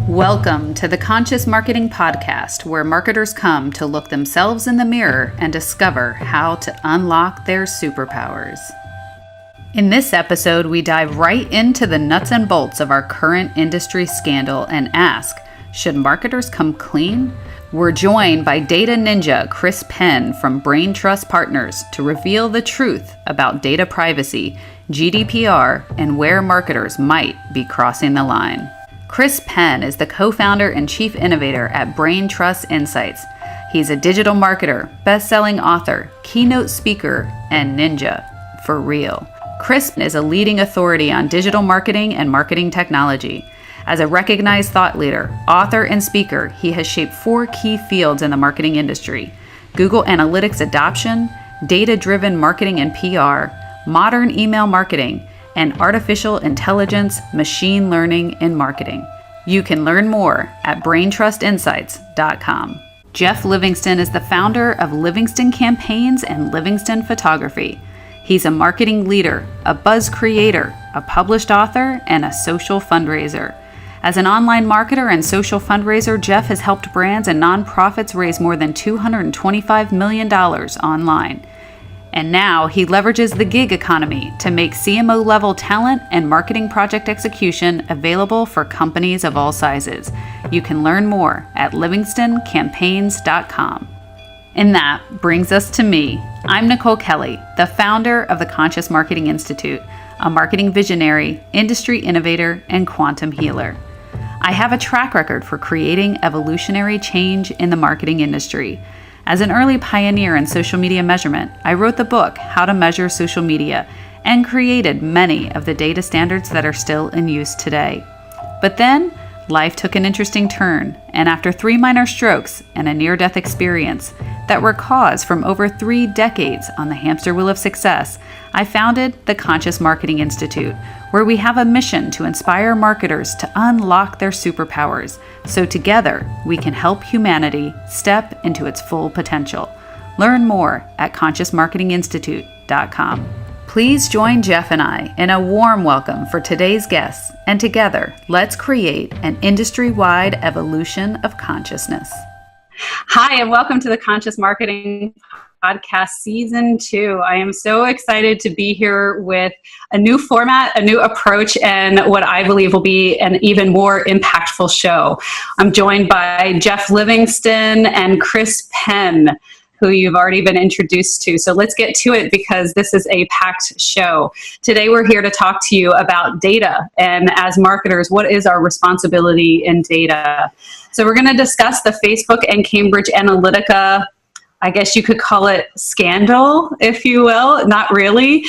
Welcome to the Conscious Marketing Podcast, where marketers come to look themselves in the mirror and discover how to unlock their superpowers. In this episode, we dive right into the nuts and bolts of our current industry scandal and ask, should marketers come clean? We're joined by data ninja Chris Penn from Brain Trust Partners to reveal the truth about data privacy, GDPR, and where marketers might be crossing the line. Chris Penn is the co-founder and chief innovator at Brain Trust Insights. He's a digital marketer, best-selling author, keynote speaker, and ninja for real. Chris is a leading authority on digital marketing and marketing technology. As a recognized thought leader, author, and speaker, he has shaped 4 key fields in the marketing industry: Google Analytics adoption, data-driven marketing and PR, modern email marketing, and artificial intelligence, machine learning in marketing. You can learn more at braintrustinsights.com. Jeff Livingston is the founder of Livingston Campaigns and Livingston Photography. He's a marketing leader, a buzz creator, a published author, and a social fundraiser. As an online marketer and social fundraiser, Jeff has helped brands and nonprofits raise more than $225 million online. And now he leverages the gig economy to make CMO-level talent and marketing project execution available for companies of all sizes. You can learn more at livingstoncampaigns.com. And that brings us to me. I'm Nicole Kelly, the founder of the Conscious Marketing Institute, a marketing visionary, industry innovator, and quantum healer. I have a track record for creating evolutionary change in the marketing industry. As an early pioneer in social media measurement, I wrote the book, How to Measure Social Media, and created many of the data standards that are still in use today. But then, life took an interesting turn, and after 3 minor strokes and a near-death experience that were caused from over 3 decades on the hamster wheel of success, I founded the Conscious Marketing Institute, where we have a mission to inspire marketers to unlock their superpowers, so together we can help humanity step into its full potential. Learn more at consciousmarketinginstitute.com. Please join Jeff and I in a warm welcome for today's guests, and together, let's create an industry-wide evolution of consciousness. Hi, and welcome to the Conscious Marketing Podcast Season 2. I am so excited to be here with a new format, a new approach, and what I believe will be an even more impactful show. I'm joined by Jeff Livingston and Chris Penn, who you've already been introduced to. So let's get to it because this is a packed show. Today we're here to talk to you about data, and as marketers, what is our responsibility in data? So we're going to discuss the Facebook and Cambridge Analytica, I guess you could call it scandal, if you will. Not really.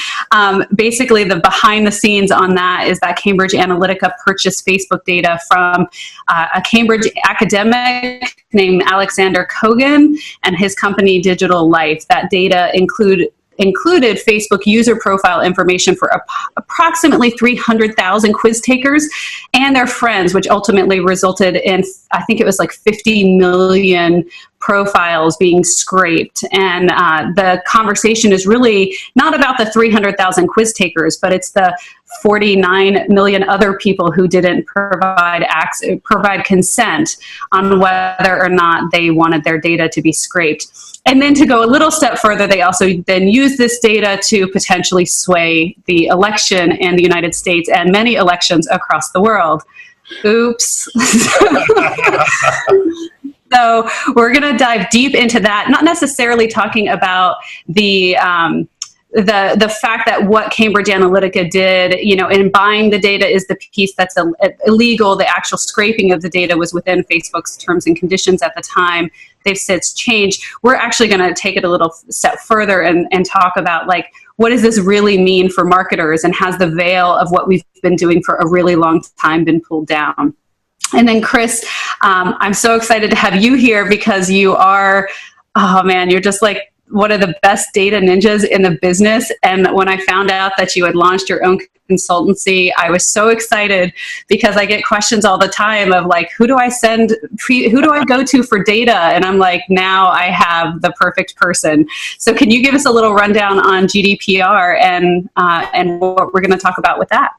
Basically, the behind the scenes on that is that Cambridge Analytica purchased Facebook data from a Cambridge academic named Alexander Kogan and his company Digital Life. That data included Facebook user profile information for approximately 300,000 quiz takers and their friends, which ultimately resulted in, I think it was like 50 million profiles being scraped. And the conversation is really not about the 300,000 quiz takers, but it's the 49 million other people who didn't provide consent on whether or not they wanted their data to be scraped. And then to go a little step further, they also then use this data to potentially sway the election in the United States and many elections across the world. Oops. So we're going to dive deep into that, not necessarily talking about the fact that what Cambridge Analytica did, in buying the data is the piece that's illegal. The actual scraping of the data was within Facebook's terms and conditions at the time. They've since changed. We're actually going to take it a little step further and talk about, like, what does this really mean for marketers, and has the veil of what we've been doing for a really long time been pulled down? And then Chris, I'm so excited to have you here because you are, oh man, you're just like one of the best data ninjas in the business. And when I found out that you had launched your own consultancy, I was so excited because I get questions all the time of like, who do I go to for data? And I'm like, now I have the perfect person. So can you give us a little rundown on GDPR and what we're going to talk about with that?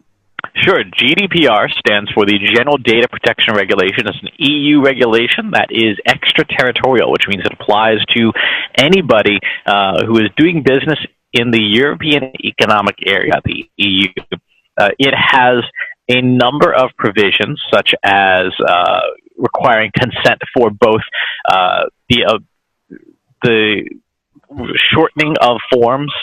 Sure. GDPR stands for the General Data Protection Regulation. It's an EU regulation that is extraterritorial, which means it applies to anybody who is doing business in the European Economic Area, the EU. It has a number of provisions, such as requiring consent for both the shortening of forms.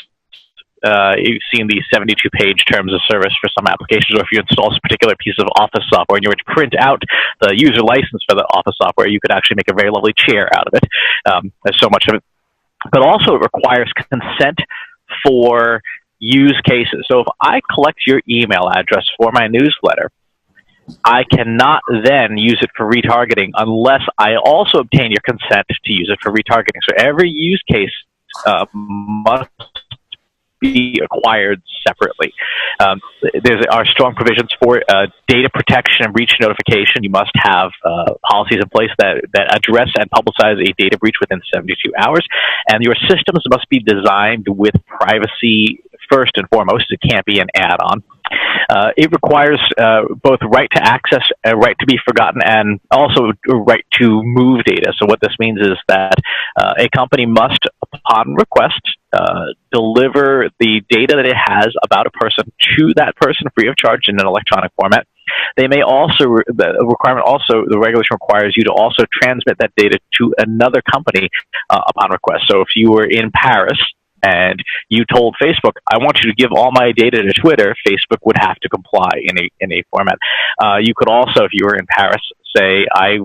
You've seen the 72-page terms of service for some applications, or if you install a particular piece of Office software and you were to print out the user license for the Office software, you could actually make a very lovely chair out of it. There's so much of it. But also it requires consent for use cases. So if I collect your email address for my newsletter, I cannot then use it for retargeting unless I also obtain your consent to use it for retargeting. So every use case must be acquired separately. There are strong provisions for data protection and breach notification. You must have policies in place that address and publicize a data breach within 72 hours. And your systems must be designed with privacy first and foremost. It can't be an add-on. It requires both right to access, right to be forgotten, and also a right to move data. So what this means is that a company must, upon request, deliver the data that it has about a person to that person free of charge in an electronic format. They may also, the regulation requires you to also transmit that data to another company upon request. So if you were in Paris and you told Facebook, I want you to give all my data to Twitter, Facebook would have to comply in a format. You could also, if you were in Paris, say, I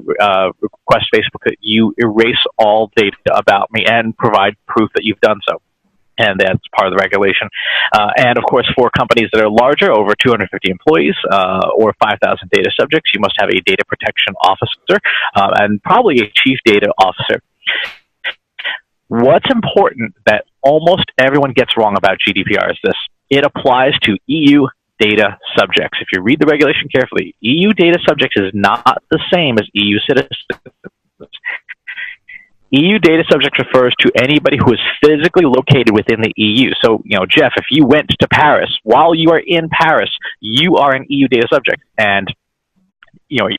request Facebook that you erase all data about me and provide proof that you've done so. And that's part of the regulation. And of course, for companies that are larger, over 250 employees or 5,000 data subjects, you must have a data protection officer and probably a chief data officer. What's important that almost everyone gets wrong about GDPR is this. It applies to EU data subjects. If you read the regulation carefully, EU data subjects is not the same as EU citizens. EU data subject refers to anybody who is physically located within the EU. So, Jeff, if you went to Paris, while you are in Paris, you are an EU data subject. And,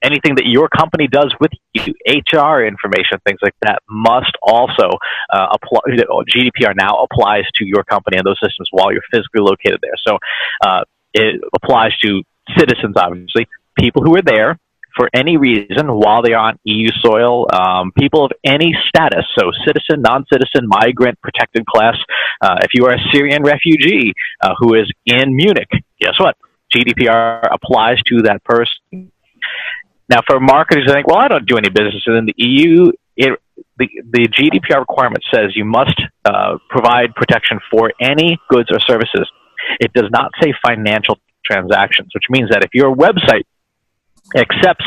anything that your company does with you, HR information, things like that, must also apply. GDPR now applies to your company and those systems while you're physically located there. So it applies to citizens, obviously, people who are there for any reason while they are on EU soil, people of any status, so citizen, non-citizen, migrant, protected class. If you are a Syrian refugee who is in Munich, guess what? GDPR applies to that person. Now, for marketers, I think, well, I don't do any business in the EU. The GDPR requirement says you must provide protection for any goods or services. It does not say financial transactions, which means that if your website accepts,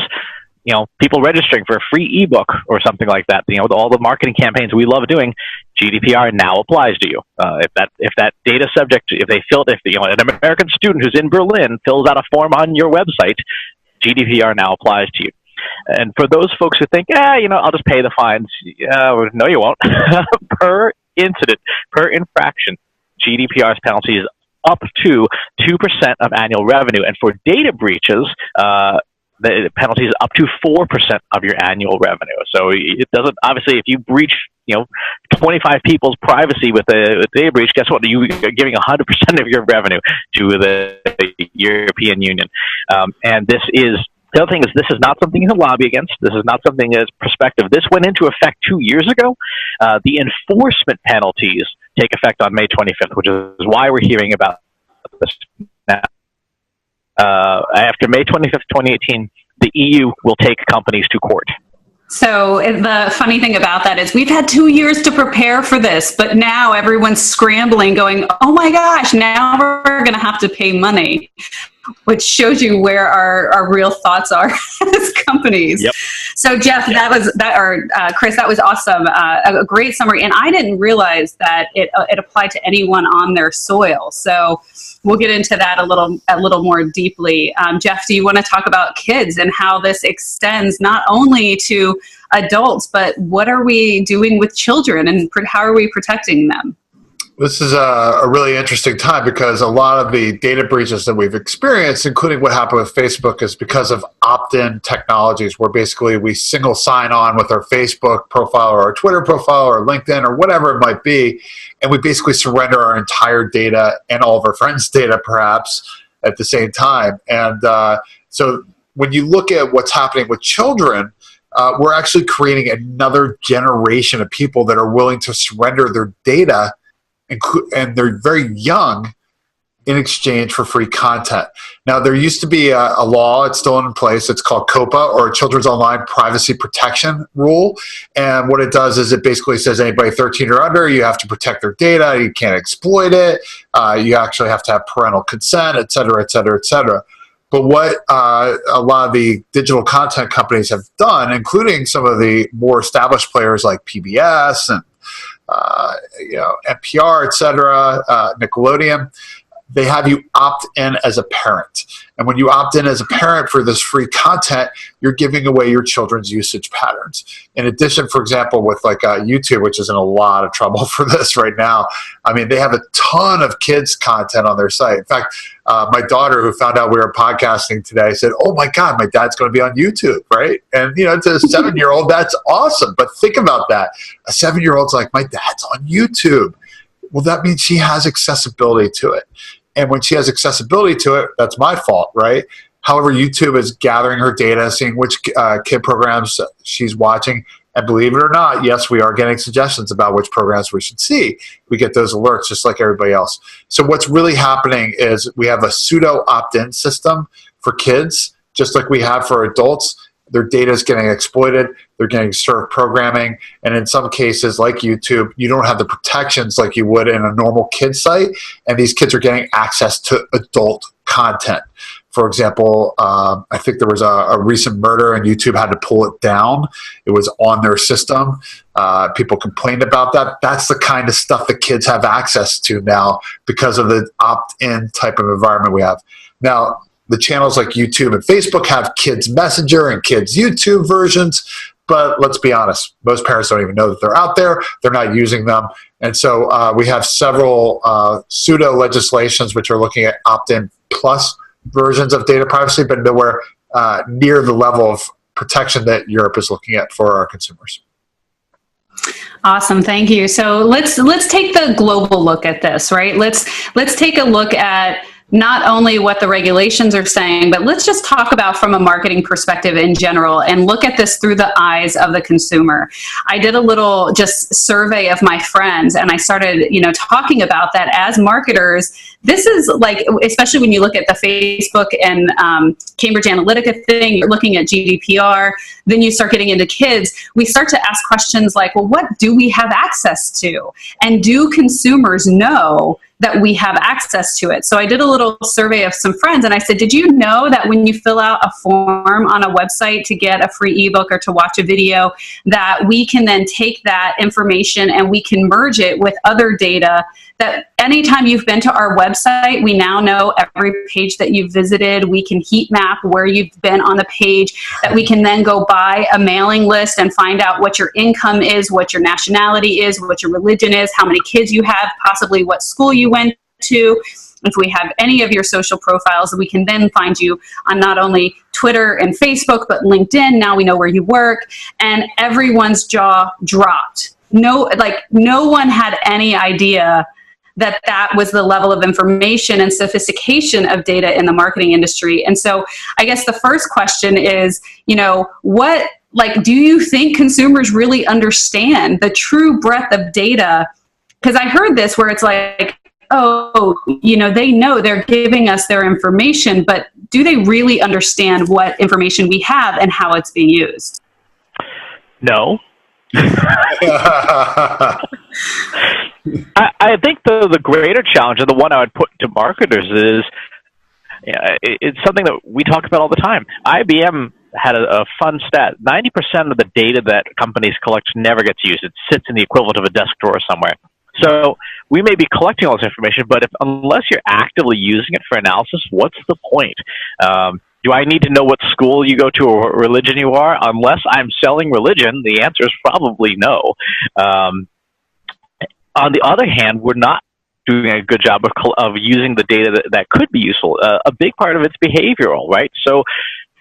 people registering for a free ebook or something like that, all the marketing campaigns we love doing, GDPR now applies to you. If that data subject, if an American student who's in Berlin fills out a form on your website, GDPR now applies to you. And for those folks who think, I'll just pay the fines, no, you won't. Per incident, per infraction, GDPR's penalty is up to 2% of annual revenue. And for data breaches, the penalty is up to 4% of your annual revenue. So it doesn't, obviously, if you breach, 25 people's privacy with a data breach, guess what? You're giving 100% of your revenue to the European Union. And the other thing is, this is not something you can lobby against. This is not something that's prospective. This went into effect 2 years ago. The enforcement penalties take effect on May 25th, which is why we're hearing about this now. After May 25th, 2018, the EU will take companies to court. So the funny thing about that is we've had 2 years to prepare for this, but now everyone's scrambling going, oh my gosh, now we're going to have to pay money, which shows you where our real thoughts are as companies. Yep. So Jeff, Chris, that was awesome. A great summary. And I didn't realize that it applied to anyone on their soil. So we'll get into that a little more deeply. Jeff, do you want to talk about kids and how this extends not only to adults, but what are we doing with children and how are we protecting them? This is a really interesting time because a lot of the data breaches that we've experienced, including what happened with Facebook, is because of opt-in technologies where basically we single sign on with our Facebook profile or our Twitter profile or LinkedIn or whatever it might be, and we basically surrender our entire data and all of our friends' data perhaps at the same time. And so when you look at what's happening with children, we're actually creating another generation of people that are willing to surrender their data, and they're very young, in exchange for free content. Now, there used to be a law, it's still in place, it's called COPPA, or Children's Online Privacy Protection Rule. And what it does is it basically says anybody 13 or under, you have to protect their data, you can't exploit it, you actually have to have parental consent, et cetera, et cetera, et cetera. But what a lot of the digital content companies have done, including some of the more established players like PBS and NPR, et cetera, Nickelodeon, they have you opt in as a parent. And when you opt in as a parent for this free content, you're giving away your children's usage patterns. In addition, for example, with like YouTube, which is in a lot of trouble for this right now. I mean, they have a ton of kids content on their site. In fact, my daughter, who found out we were podcasting today, said, "Oh my God, my dad's going to be on YouTube," right? And to a 7-year-old, that's awesome. But think about that. A 7-year-old's like, "My dad's on YouTube." Well, that means she has accessibility to it. And when she has accessibility to it, that's my fault, right? However, YouTube is gathering her data, seeing which kid programs she's watching. And believe it or not, yes, we are getting suggestions about which programs we should see. We get those alerts just like everybody else. So what's really happening is we have a pseudo opt-in system for kids, just like we have for adults. Their data is getting exploited. They're getting served programming. And in some cases, like YouTube, you don't have the protections like you would in a normal kid site. And these kids are getting access to adult content. For example, I think there was a recent murder and YouTube had to pull it down. It was on their system. People complained about that. That's the kind of stuff that kids have access to now because of the opt-in type of environment we have. Now, the channels like YouTube and Facebook have kids Messenger and kids YouTube versions, but let's be honest, most parents don't even know that they're out there. They're not using them. And so we have several pseudo legislations which are looking at opt-in plus versions of data privacy, but nowhere near the level of protection that Europe is looking at for our consumers. Awesome, thank you. So let's take the global look at this, right? Let's take a look at not only what the regulations are saying, but let's just talk about from a marketing perspective in general and look at this through the eyes of the consumer. I did a little just survey of my friends and I started, talking about that as marketers. This is like, especially when you look at the Facebook and Cambridge Analytica thing, you're looking at GDPR, then you start getting into kids, we start to ask questions like, well, what do we have access to? And do consumers know that we have access to it? So I did a little survey of some friends and I said, did you know that when you fill out a form on a website to get a free ebook or to watch a video, that we can then take that information and we can merge it with other data, that anytime you've been to our website, we now know every page that you've visited. We can heat map where you've been on the page, that we can then go buy a mailing list and find out what your income is, what your nationality is, what your religion is, how many kids you have, possibly what school you went to. If we have any of your social profiles, we can then find you on not only Twitter and Facebook, but LinkedIn. Now we know where you work, and everyone's jaw dropped. No one had any idea that was the level of information and sophistication of data in the marketing industry. And so I guess the first question is, do you think consumers really understand the true breadth of data? Because I heard this where it's like, they know they're giving us their information, but do they really understand what information we have and how it's being used? No. I think the greater challenge, and the one I would put to marketers, is it's something that we talk about all the time. IBM had a fun stat. 90% of the data that companies collect never gets used. It sits in the equivalent of a desk drawer somewhere. So we may be collecting all this information, but unless you're actively using it for analysis, what's the point? Do I need to know what school you go to or what religion you are? Unless I'm selling religion, the answer is probably no. On the other hand, we're not doing a good job of using the data that could be useful. A big part of it's behavioral, right? So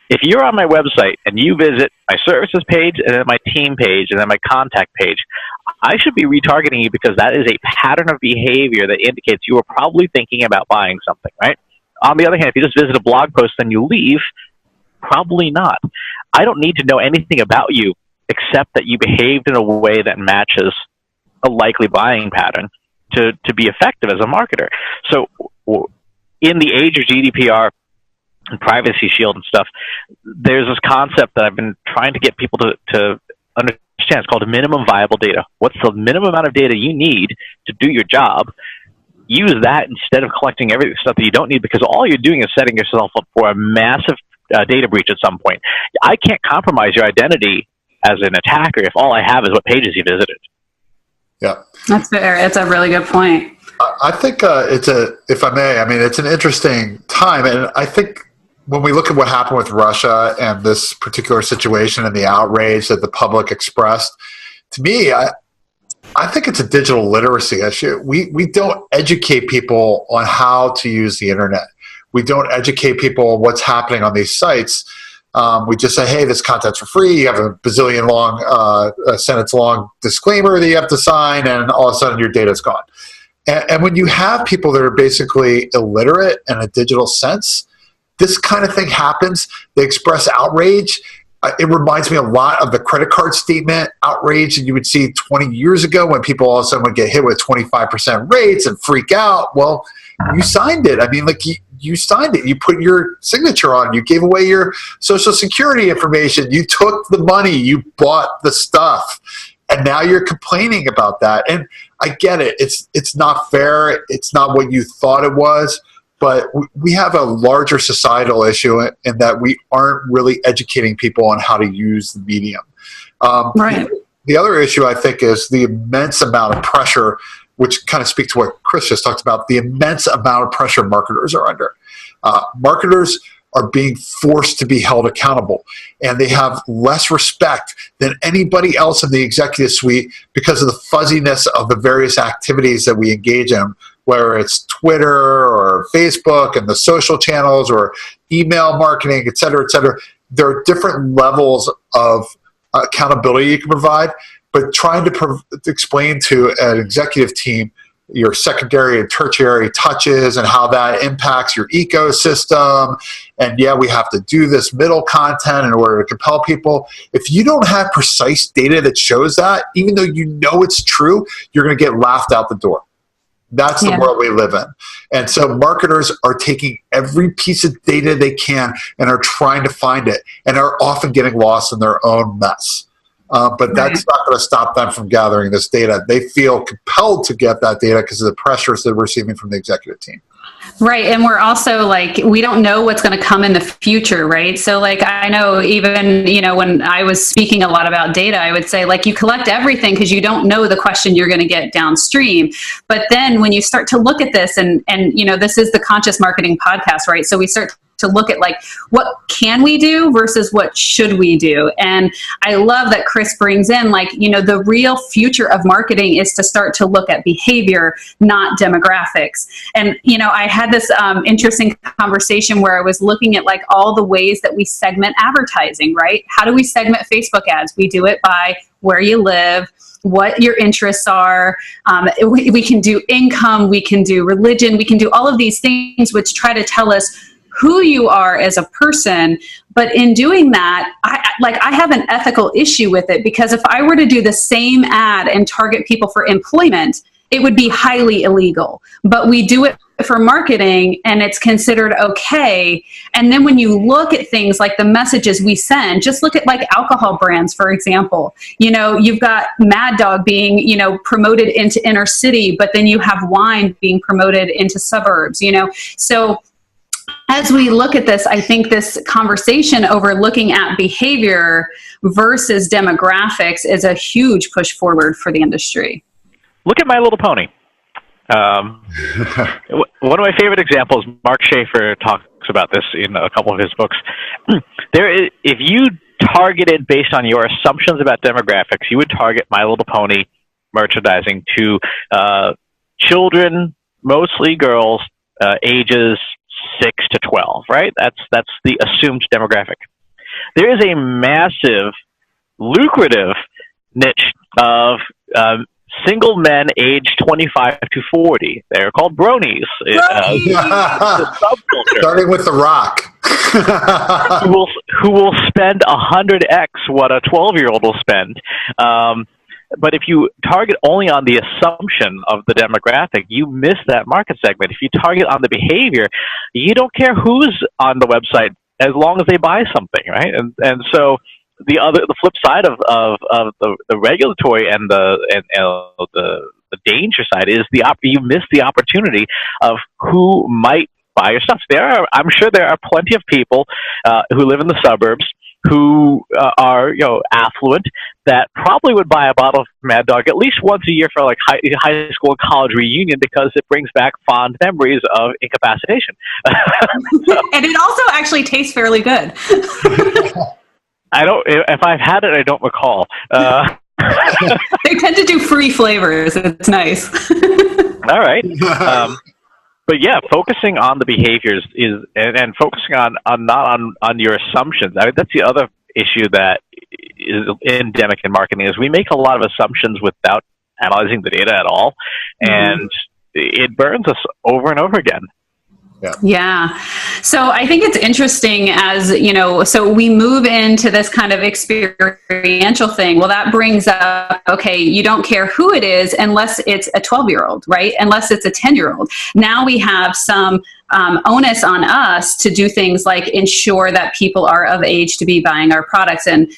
if you're on my website and you visit my services page and then my team page and then my contact page, I should be retargeting you because that is a pattern of behavior that indicates you are probably thinking about buying something, right? On the other hand, if you just visit a blog post and you leave, probably not. I don't need to know anything about you except that you behaved in a way that matches a likely buying pattern to be effective as a marketer. So in the age of GDPR and Privacy Shield and stuff, there's this concept that I've been trying to get people to understand. It's called minimum viable data. What's the minimum amount of data you need to do your job? Use that instead of collecting every stuff that you don't need, because all you're doing is setting yourself up for a massive data breach at some point. I can't compromise your identity as an attacker if all I have is what pages you visited. Yeah. That's fair. It's a really good point. I think if I may, I mean, it's an interesting time. And I think when we look at what happened with Russia and this particular situation and the outrage that the public expressed, to me, I think it's a digital literacy issue. We don't educate people on how to use the internet. We don't educate people on what's happening on these sites. We just say, hey, this content's for free. You have a bazillion long, sentence long disclaimer that you have to sign, and all of a sudden your data's gone. And when you have people that are basically illiterate in a digital sense, this kind of thing happens. They express outrage. It reminds me a lot of the credit card statement outrage that you would see 20 years ago when people all of a sudden would get hit with 25% rates and freak out. Well, you signed it. I mean, like you signed it. You put your signature on. You gave away your Social Security information. You took the money. You bought the stuff. And now you're complaining about that. And I get it. It's not fair. It's not what you thought it was. But we have a larger societal issue in that we aren't really educating people on how to use the medium. Right. The other issue, I think, is the immense amount of pressure, which kind of speaks to what Chris just talked about, the immense amount of pressure marketers are under. Marketers are being forced to be held accountable, and they have less respect than anybody else in the executive suite because of the fuzziness of the various activities that we engage in, whether it's Twitter or Facebook and the social channels or email marketing, et cetera, et cetera. There are different levels of accountability you can provide, but trying to explain to an executive team your secondary and tertiary touches and how that impacts your ecosystem. And yeah, we have to do this middle content in order to compel people. If you don't have precise data that shows that, even though you know it's true, you're going to get laughed out the door. That's the world we live in. And so marketers are taking every piece of data they can and are trying to find it and are often getting lost in their own mess. But that's not going to stop them from gathering this data. They feel compelled to get that data because of the pressures they're receiving from the executive team. Right. And we're also like, we don't know what's going to come in the future, right? So like, I know even, when I was speaking a lot about data, I would say like, you collect everything because you don't know the question you're going to get downstream. But then when you start to look at this and this is the Conscious Marketing Podcast, right? So we start to look at like, what can we do versus what should we do? And I love that Chris brings in like, the real future of marketing is to start to look at behavior, not demographics. And, I had this interesting conversation where I was looking at like all the ways that we segment advertising, right? How do we segment Facebook ads? We do it by where you live, what your interests are. We can do income, we can do religion, we can do all of these things which try to tell us who you are as a person. But in doing that, I have an ethical issue with it, because if I were to do the same ad and target people for employment, it would be highly illegal. But we do it for marketing and it's considered okay. And then when you look at things like the messages we send, just look at like alcohol brands, for example. You've got Mad Dog being, promoted into inner city, but then you have wine being promoted into suburbs, So as we look at this, I think this conversation over looking at behavior versus demographics is a huge push forward for the industry. Look at My Little Pony. One of my favorite examples, Mark Schaefer talks about this in a couple of his books. If you targeted based on your assumptions about demographics, you would target My Little Pony merchandising to children, mostly girls ages 6 to 12, right? That's the assumed demographic. There is a massive, lucrative niche of single men aged 25 to 40. They're called bronies. Subculture. Starting with The Rock. who will spend 100x what a 12-year-old will spend. But if you target only on the assumption of the demographic, you miss that market segment. If you target on the behavior, you don't care who's on the website as long as they buy something, right? And so the flip side of the regulatory and the danger side is you miss the opportunity of who might buy your stuff. I'm sure there are plenty of people who live in the suburbs who are affluent that probably would buy a bottle of Mad Dog at least once a year for like high school and college reunion because it brings back fond memories of incapacitation. And it also actually tastes fairly good. If I've had it, I don't recall. They tend to do free flavors. It's nice. All right. But yeah, focusing on the behaviors and focusing on not on your assumptions. I mean, that's the other issue that is endemic in marketing is we make a lot of assumptions without analyzing the data at all, and it burns us over and over again. Yeah. So I think it's interesting as, so we move into this kind of experiential thing. Well, that brings up, okay, you don't care who it is unless it's a 12-year-old, right? Unless it's a 10-year-old. Now we have some onus on us to do things like ensure that people are of age to be buying our products. And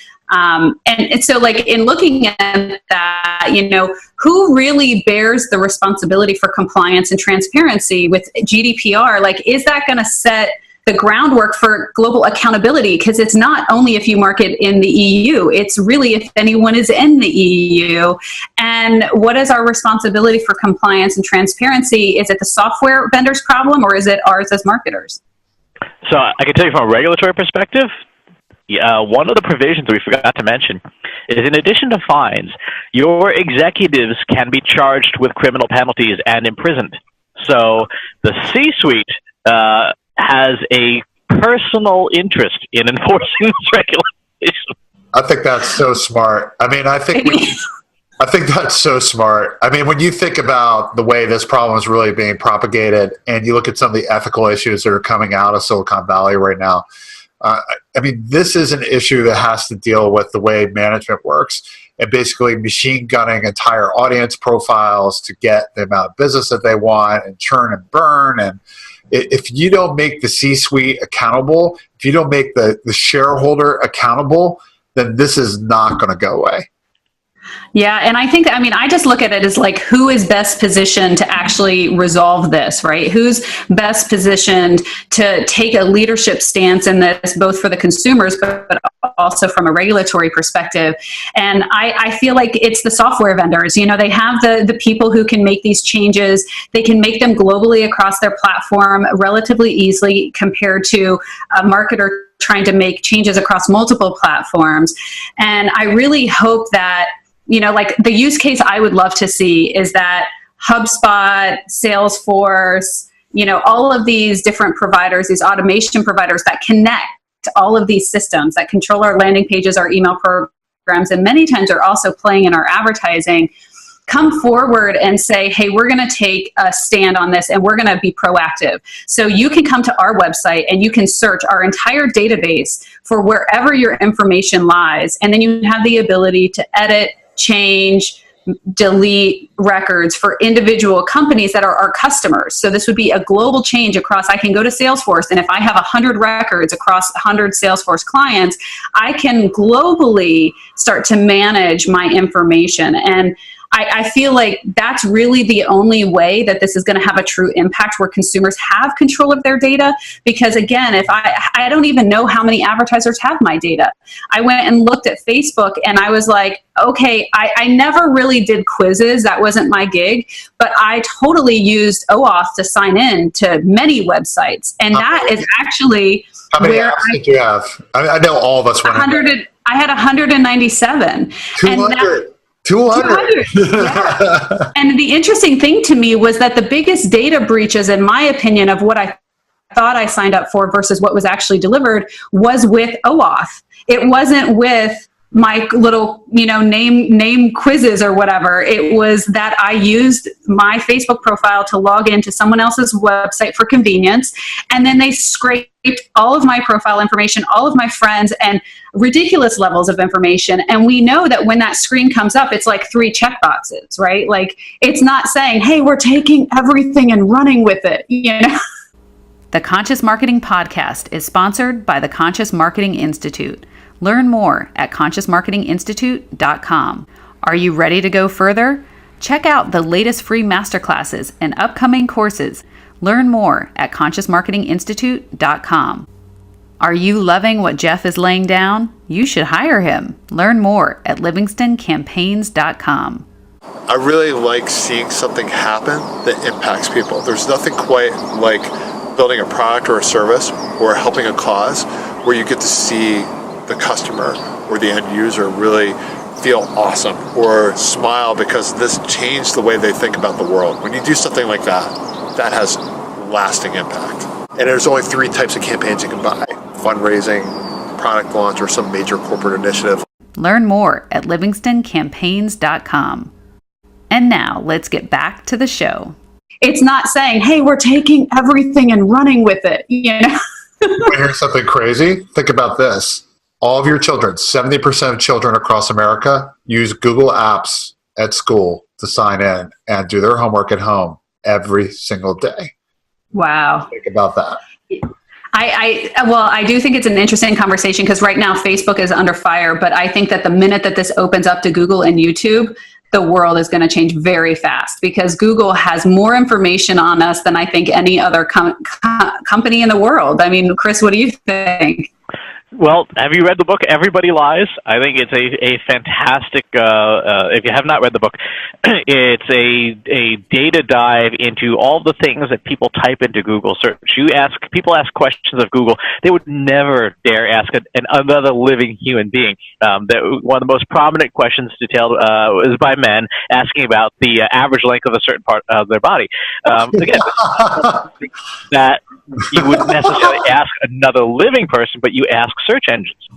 so like in looking at that, who really bears the responsibility for compliance and transparency with GDPR? Like, is that going to set the groundwork for global accountability? Because it's not only if you market in the EU, it's really if anyone is in the EU. And what is our responsibility for compliance and transparency? Is it the software vendor's problem or is it ours as marketers? So I can tell you from a regulatory perspective, one of the provisions we forgot to mention is in addition to fines, your executives can be charged with criminal penalties and imprisoned. So the C-suite has a personal interest in enforcing this regulation. I think that's so smart. I mean, I think that's so smart. I mean, when you think about the way this problem is really being propagated and you look at some of the ethical issues that are coming out of Silicon Valley right now, I mean, this is an issue that has to deal with the way management works and basically machine gunning entire audience profiles to get the amount of business that they want and churn and burn. And if you don't make the C-suite accountable, if you don't make the shareholder accountable, then this is not going to go away. Yeah. And I just look at it as like, who is best positioned to actually resolve this, right? Who's best positioned to take a leadership stance in this, both for the consumers, but also from a regulatory perspective. And I feel like it's the software vendors. They have the people who can make these changes. They can make them globally across their platform relatively easily compared to a marketer trying to make changes across multiple platforms. And I really hope that like the use case I would love to see is that HubSpot, Salesforce, all of these different providers, these automation providers that connect all of these systems that control our landing pages, our email programs, and many times are also playing in our advertising, come forward and say, hey, we're going to take a stand on this and we're going to be proactive. So you can come to our website and you can search our entire database for wherever your information lies. And then you have the ability to edit, change, delete records for individual companies that are our customers. So this would be a global change across, I can go to Salesforce, and if I have 100 records across 100 Salesforce clients, I can globally start to manage my information. And I feel like that's really the only way that this is going to have a true impact where consumers have control of their data. Because again, if I don't even know how many advertisers have my data. I went and looked at Facebook and I was like, okay, I never really did quizzes. That wasn't my gig, but I totally used OAuth to sign in to many websites. And that is actually how many apps did you have? I know all of us went 100. I had 197. 200. 200. Yeah. And the interesting thing to me was that the biggest data breaches, in my opinion, of what I thought I signed up for versus what was actually delivered was with OAuth. It wasn't with my little, name quizzes or whatever. It was that I used my Facebook profile to log into someone else's website for convenience. And then they scraped all of my profile information, all of my friends, and ridiculous levels of information. And we know that when that screen comes up, it's like 3 checkboxes, right? Like, it's not saying, hey, we're taking everything and running with it, The Conscious Marketing Podcast is sponsored by the Conscious Marketing Institute. Learn more at consciousmarketinginstitute.com. Are you ready to go further? Check out the latest free masterclasses and upcoming courses. Learn more at consciousmarketinginstitute.com. Are you loving what Jeff is laying down? You should hire him. Learn more at livingstoncampaigns.com. I really like seeing something happen that impacts people. There's nothing quite like building a product or a service or helping a cause where you get to see the customer or the end user really feel awesome or smile because this changed the way they think about the world. When you do something like that, that has lasting impact. And there's only 3 types of campaigns you can buy: fundraising, product launch, or some major corporate initiative. Learn more at livingstoncampaigns.com. And now let's get back to the show. It's not saying, hey, we're taking everything and running with it, Here's something crazy. Think about this. All of your children, 70% of children across America, use Google Apps at school to sign in and do their homework at home every single day. Wow. Think about that. I do think it's an interesting conversation because right now Facebook is under fire, but I think that the minute that this opens up to Google and YouTube, the world is going to change very fast because Google has more information on us than I think any other company in the world. I mean, Chris, what do you think? Well, have you read the book Everybody Lies? I think it's a fantastic, if you have not read the book, it's a data dive into all the things that people type into Google search. People ask questions of Google they would never dare ask another living human being. One of the most prominent questions detailed is by men asking about the average length of a certain part of their body. Again, that you wouldn't necessarily ask another living person, but you ask search engines.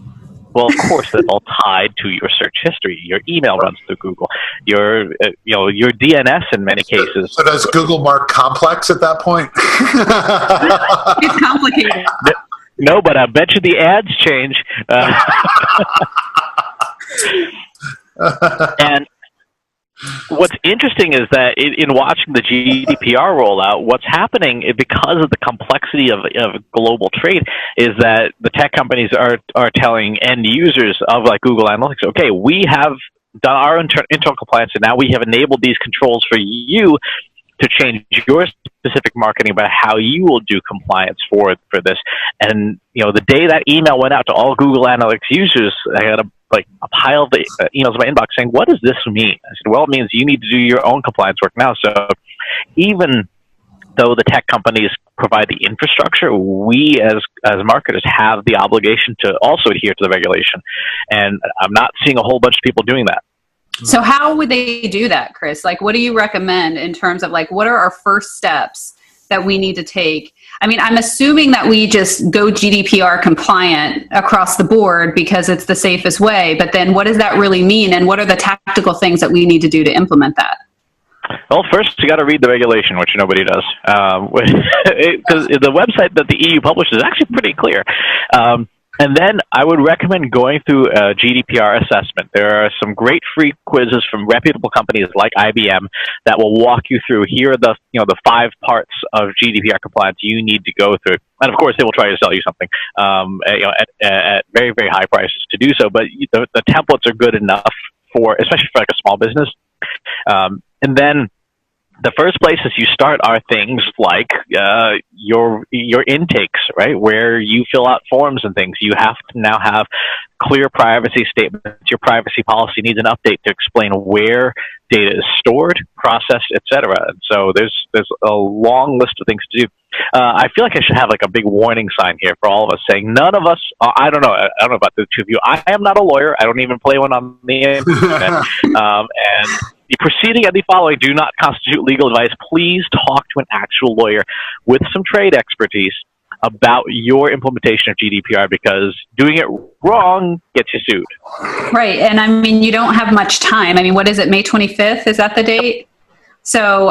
Well, of course, that's all tied to your search history. Your email runs through Google. Your DNS in many cases. So does Google mark complex at that point? It's complicated. No, but I bet you the ads change. And what's interesting is that in watching the GDPR rollout, what's happening because of the complexity of global trade is that the tech companies are telling end users of like Google Analytics, okay, we have done our internal compliance and now we have enabled these controls for you to change your specific marketing about how you will do compliance for this. And the day that email went out to all Google Analytics users, I got a pile of the emails in my inbox saying, what does this mean? I said, well, it means you need to do your own compliance work now. So even though the tech companies provide the infrastructure, we as marketers have the obligation to also adhere to the regulation. And I'm not seeing a whole bunch of people doing that. So how would they do that, Chris? Like, what do you recommend in terms of what are our first steps that we need to take? I mean, I'm assuming that we just go GDPR compliant across the board because it's the safest way, but then what does that really mean? And what are the tactical things that we need to do to implement that? Well, first you got to read the regulation, which nobody does. Because the website that the EU publishes is actually pretty clear. And then I would recommend going through a GDPR assessment. There are some great free quizzes from reputable companies like IBM that will walk you through, here are the 5 parts of GDPR compliance you need to go through. And of course, they will try to sell you something at very, very high prices to do so. But the templates are good enough especially for like a small business. And then the first places you start are things like your intakes, right? Where you fill out forms and things. You have to now have clear privacy statements. Your privacy policy needs an update to explain where data is stored, processed, etc. And so there's a long list of things to do. I feel like I should have like a big warning sign here for all of us saying none of us. I don't know about the two of you. I am not a lawyer. I don't even play one on the internet. And the proceeding and the following do not constitute legal advice. Please talk to an actual lawyer with some trade expertise about your implementation of GDPR, because doing it wrong gets you sued. Right. And I mean, you don't have much time. I mean, what is it, May 25th? Is that the date? So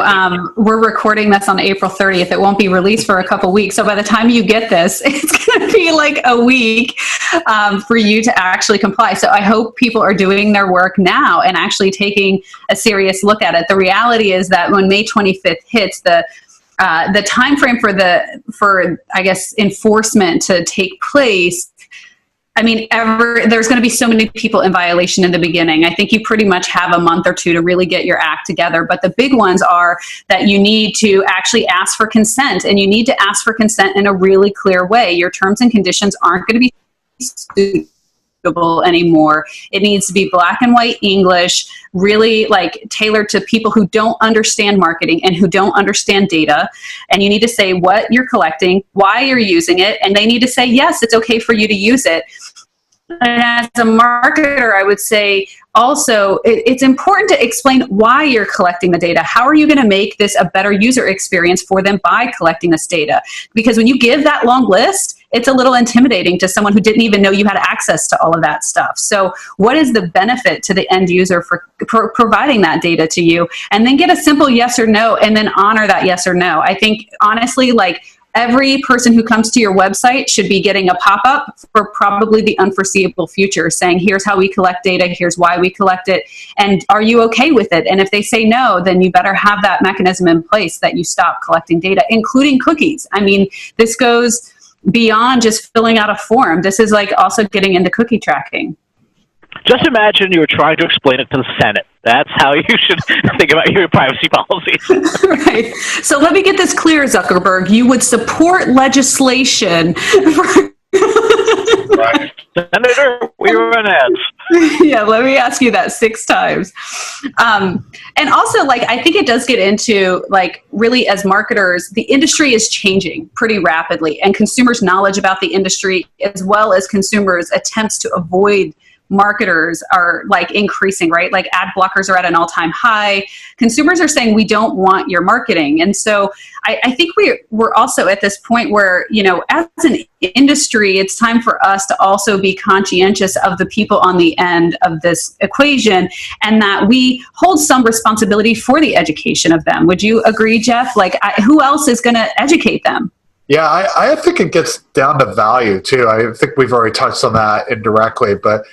we're recording this on April 30th. It won't be released for a couple weeks. So by the time you get this, it's going to be like a week for you to actually comply. So I hope people are doing their work now and actually taking a serious look at it. The reality is that when May 25th hits, the time frame for I guess enforcement to take place, I mean, there's going to be so many people in violation in the beginning. I think you pretty much have a month or two to really get your act together. But the big ones are that you need to actually ask for consent, and you need to ask for consent in a really clear way. Your terms and conditions aren't going to be suitable anymore. It needs to be black and white English, really like tailored to people who don't understand marketing and who don't understand data. And you need to say what you're collecting, why you're using it, and they need to say, yes, it's okay for you to use it. And as a marketer, I would say also it's important to explain why you're collecting the data. How are you going to make this a better user experience for them by collecting this data? Because when you give that long list, it's a little intimidating to someone who didn't even know you had access to all of that stuff. So what is the benefit to the end user for providing that data to you? And then get a simple yes or no, and then honor that yes or no. I think, honestly, like, every person who comes to your website should be getting a pop-up for probably the unforeseeable future saying, here's how we collect data, here's why we collect it, and are you okay with it? And if they say no, then you better have that mechanism in place that you stop collecting data, including cookies. I mean, this goes beyond just filling out a form. This is like also getting into cookie tracking. Just imagine you were trying to explain it to the Senate. That's how you should think about your privacy policies. Right. So let me get this clear, Zuckerberg. You would support legislation for... Right. Senator, we run ads. Yeah, let me ask you that 6 times. And also, like, I think it does get into, like, really as marketers, the industry is changing pretty rapidly, and consumers' knowledge about the industry, as well as consumers' attempts to avoid marketers, are like increasing, right? Like, ad blockers are at an all-time high. Consumers are saying, we don't want your marketing. And so I think we're also at this point where, you know, as an industry, it's time for us to also be conscientious of the people on the end of this equation, and that we hold some responsibility for the education of them. Would you agree, Jeff? Like, who else is going to educate them? Yeah, I think it gets down to value too. I think we've already touched on that indirectly, but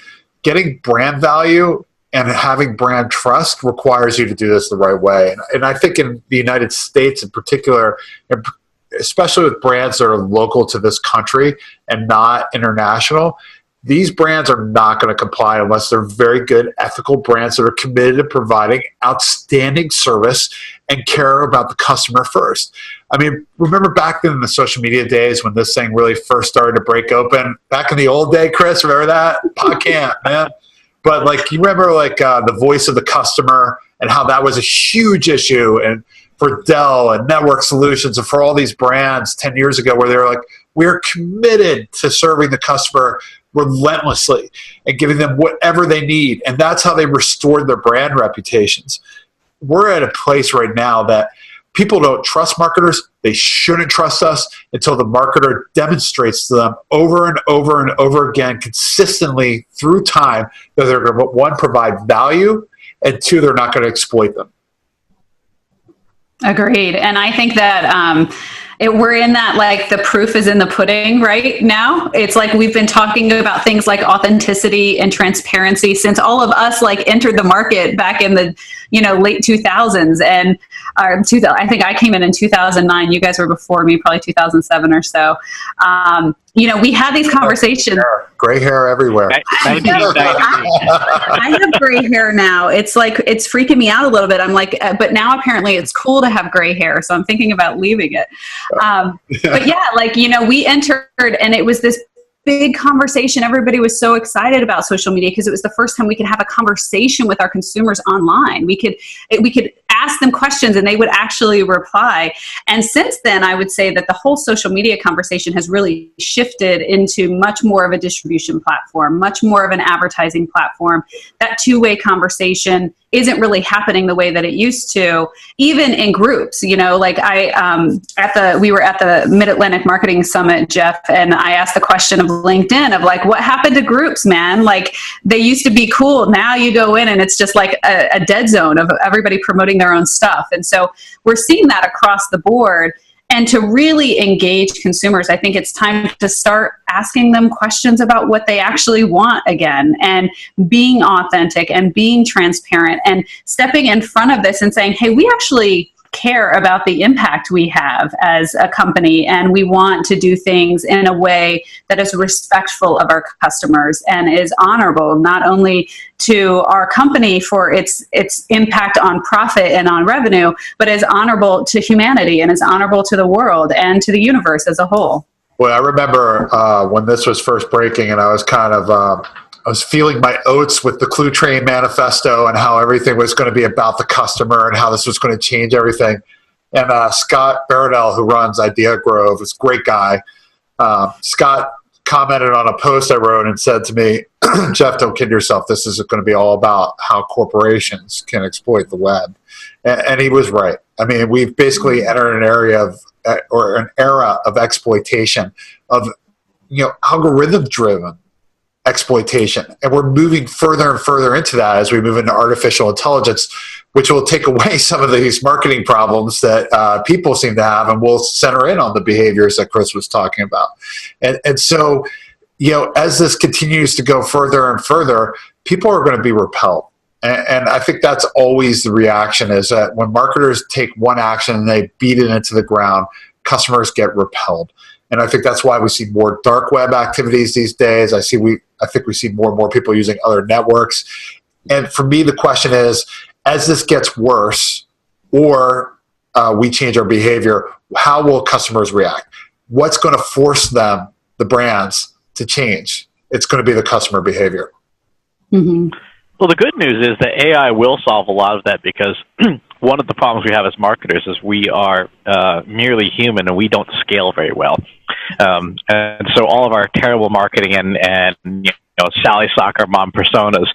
getting brand value and having brand trust requires you to do this the right way. And I think in the United States in particular, especially with brands that are local to this country and not international, these brands are not going to comply unless they're very good, ethical brands that are committed to providing outstanding service and care about the customer first. I mean, remember back in the social media days when this thing really first started to break open? Back in the old day, Chris, remember that? PodCamp, man. But, like, you remember, like, the voice of the customer and how that was a huge issue, and for Dell and Network Solutions and for all these brands 10 years ago, where they were like, we're committed to serving the customer relentlessly and giving them whatever they need. And that's how they restored their brand reputations. We're at a place right now that people don't trust marketers. They shouldn't trust us until the marketer demonstrates to them over and over and over again, consistently through time, that they're going to, 1, provide value, and 2, they're not going to exploit them. Agreed. And I think that we're in that, like, the proof is in the pudding right now. It's like we've been talking about things like authenticity and transparency since all of us, like, entered the market back in the late 2000s, and I think I came in 2009. You guys were before me, probably 2007 or so. We had these conversations. Gray hair everywhere. I have gray hair now. It's like, it's freaking me out a little bit. I'm like, but now apparently it's cool to have gray hair. So I'm thinking about leaving it. But yeah, we entered and it was this big conversation. Everybody was so excited about social media because it was the first time we could have a conversation with our consumers online. We could ask them questions and they would actually reply. And since then, I would say that the whole social media conversation has really shifted into much more of a distribution platform, much more of an advertising platform. That two-way conversation isn't really happening the way that it used to, even in groups. We were at the Mid-Atlantic Marketing Summit, Jeff, and I asked the question of LinkedIn of like, what happened to groups, man? Like, they used to be cool. Now you go in and it's just like a dead zone of everybody promoting their own stuff. And so we're seeing that across the board. And to really engage consumers, I think it's time to start asking them questions about what they actually want again, and being authentic and being transparent and stepping in front of this and saying, hey, we actually care about the impact we have as a company, and we want to do things in a way that is respectful of our customers and is honorable not only to our company for its impact on profit and on revenue, but is honorable to humanity and is honorable to the world and to the universe as a whole. Well, I remember when this was first breaking, and I was kind of I was feeling my oats with the Clue Train manifesto and how everything was going to be about the customer and how this was going to change everything. And Scott Baradell, who runs Idea Grove, is a great guy. Scott commented on a post I wrote and said to me, Jeff, don't kid yourself. This is going to be all about how corporations can exploit the web. And he was right. I mean, we've basically entered an era of exploitation, of algorithm-driven exploitation. And we're moving further and further into that as we move into artificial intelligence, which will take away some of these marketing problems that people seem to have, and will center in on the behaviors that Chris was talking about. And so, as this continues to go further and further, people are going to be repelled. And I think that's always the reaction, is that when marketers take one action and they beat it into the ground, customers get repelled. And I think that's why we see more dark web activities these days. I think we see more and more people using other networks. And for me, the question is, as this gets worse, or we change our behavior, how will customers react? What's going to force them, the brands, to change? It's going to be the customer behavior. Mm-hmm. Well, the good news is that AI will solve a lot of that, because one of the problems we have as marketers is we are merely human and we don't scale very well. And so all of our terrible marketing and Sally Soccer Mom personas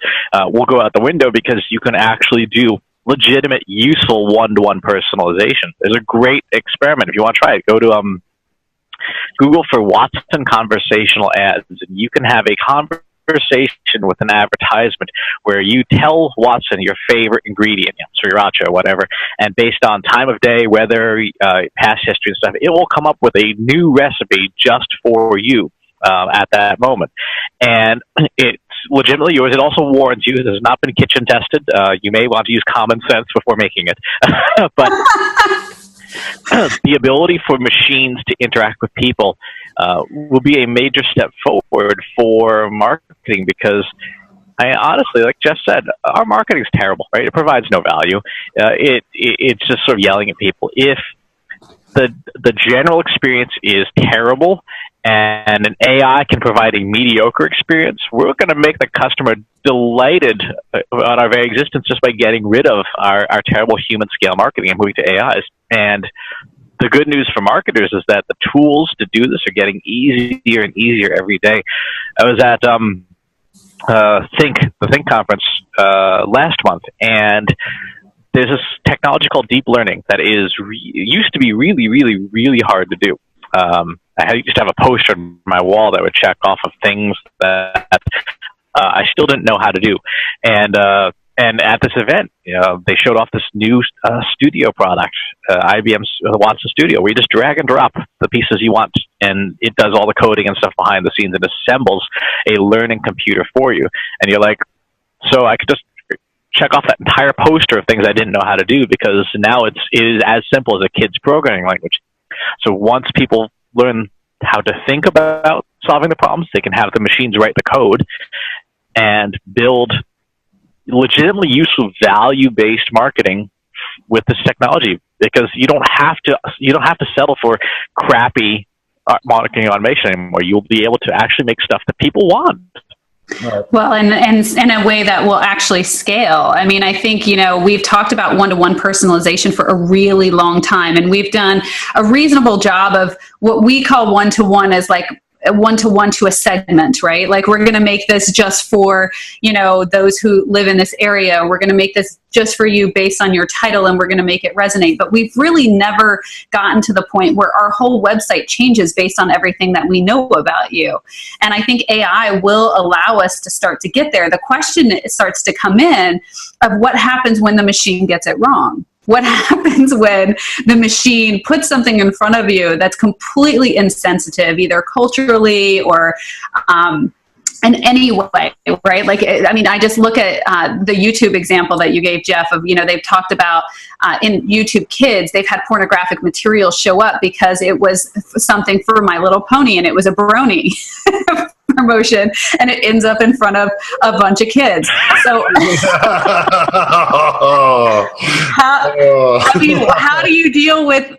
will go out the window, because you can actually do legitimate, useful one-to-one personalization. There's a great experiment. If you want to try it, go to Google for Watson conversational ads, and you can have a conversation with an advertisement where you tell Watson your favorite ingredient, sriracha or whatever, and based on time of day, weather, past history and stuff, it will come up with a new recipe just for you at that moment. And it's legitimately yours. It also warns you. It has not been kitchen tested. You may want to use common sense before making it. But the ability for machines to interact with people will be a major step forward for marketing, because honestly, like Jeff said, our marketing is terrible, right? It provides no value. It's just sort of yelling at people. If the general experience is terrible and an AI can provide a mediocre experience, we're going to make the customer delighted on our very existence just by getting rid of our terrible human scale marketing and moving to AIs. And the good news for marketers is that the tools to do this are getting easier and easier every day. I was at the Think conference last month, and there's this technology called deep learning that used to be really, really, really hard to do. I used to have a poster on my wall that would check off of things that I still didn't know how to do. And at this event, they showed off this new studio product, IBM's Watson Studio, where you just drag and drop the pieces you want, and it does all the coding and stuff behind the scenes and assembles a learning computer for you. And you're like, so I could just check off that entire poster of things I didn't know how to do, because now it is as simple as a kid's programming language. So once people learn how to think about solving the problems, they can have the machines write the code and build legitimately useful value-based marketing with this technology, because you don't have to settle for crappy marketing automation anymore. You'll be able to actually make stuff that people want. Well, and in a way that will actually scale. I mean, I think, we've talked about one-to-one personalization for a really long time, and we've done a reasonable job of what we call one-to-one as like a one-to-one to a segment, right? Like, we're going to make this just for, those who live in this area. We're going to make this just for you based on your title, and we're going to make it resonate. But we've really never gotten to the point where our whole website changes based on everything that we know about you. And I think AI will allow us to start to get there. The question starts to come in of what happens when the machine gets it wrong. What happens when the machine puts something in front of you that's completely insensitive, either culturally or in any way, right? Like, I mean, I just look at the YouTube example that you gave, Jeff, of, they've talked about in YouTube Kids, they've had pornographic material show up because it was something for My Little Pony, and it was a brony promotion, and it ends up in front of a bunch of kids. So how do you deal with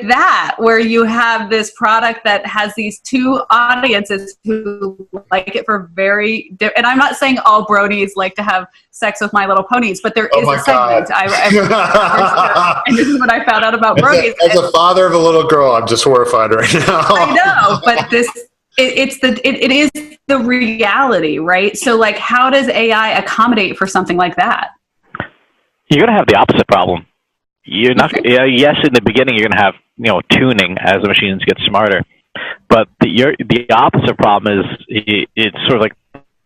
that, where you have this product that has these two audiences who like it for and I'm not saying all bronies like to have sex with My Little Ponies, but there is a segment. And this is what I found out about bronies. As a father of a little girl, I'm just horrified right now. I know, but it is the reality, right? So, like, how does AI accommodate for something like that? You're going to have the opposite problem. You're not. Yes, in the beginning, you're going to have tuning as the machines get smarter, but the opposite problem is it's sort of like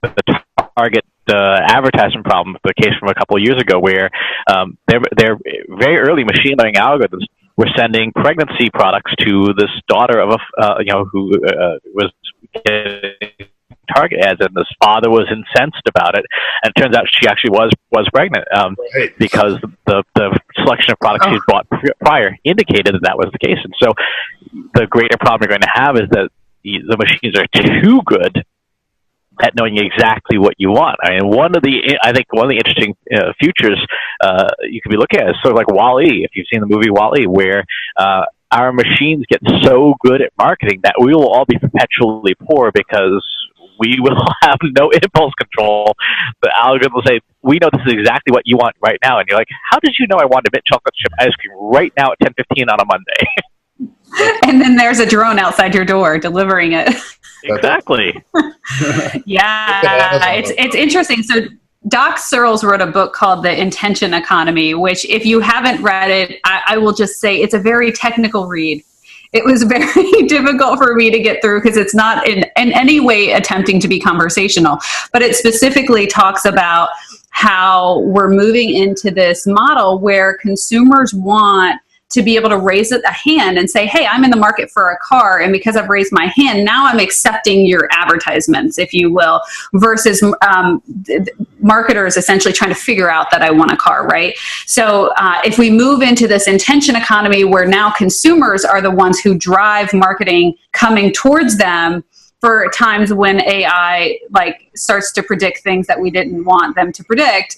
the target advertisement problem, the case from a couple of years ago, where their very early machine learning algorithms were sending pregnancy products to this daughter of who was getting Target ads, and this father was incensed about it, and it turns out she actually was pregnant because the selection of products she'd bought prior indicated that was the case. And so the greater problem you're going to have is that the machines are too good at knowing exactly what you want. I mean, one of the interesting futures you could be looking at is sort of like WALL-E, if you've seen the movie WALL-E, where our machines get so good at marketing that we will all be perpetually poor because we will have no impulse control. The algorithm will say, we know this is exactly what you want right now. And you're like, how did you know I wanted mint chocolate chip ice cream right now at 10:15 on a Monday? And then there's a drone outside your door delivering it. Exactly. Yeah, it's interesting. So Doc Searles wrote a book called The Intention Economy, which, if you haven't read it, I will just say it's a very technical read. It was very difficult for me to get through because it's not in any way attempting to be conversational, but it specifically talks about how we're moving into this model where consumers want to be able to raise a hand and say, hey, I'm in the market for a car, and because I've raised my hand, now I'm accepting your advertisements, if you will, versus marketers essentially trying to figure out that I want a car, right? So if we move into this intention economy where now consumers are the ones who drive marketing coming towards them, for times when AI starts to predict things that we didn't want them to predict,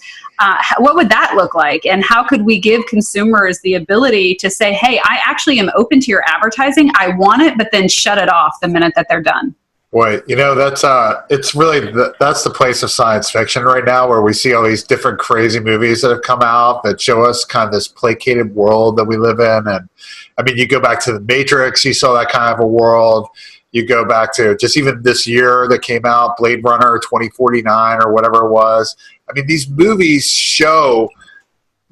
what would that look like? And how could we give consumers the ability to say, hey, I actually am open to your advertising, I want it, but then shut it off the minute that they're done? Boy, that's it's really that's the place of science fiction right now, where we see all these different crazy movies that have come out that show us kind of this placated world that we live in. And I mean, you go back to The Matrix, you saw that kind of a world. You go back to just even this year that came out, Blade Runner 2049 or whatever it was. I mean, these movies show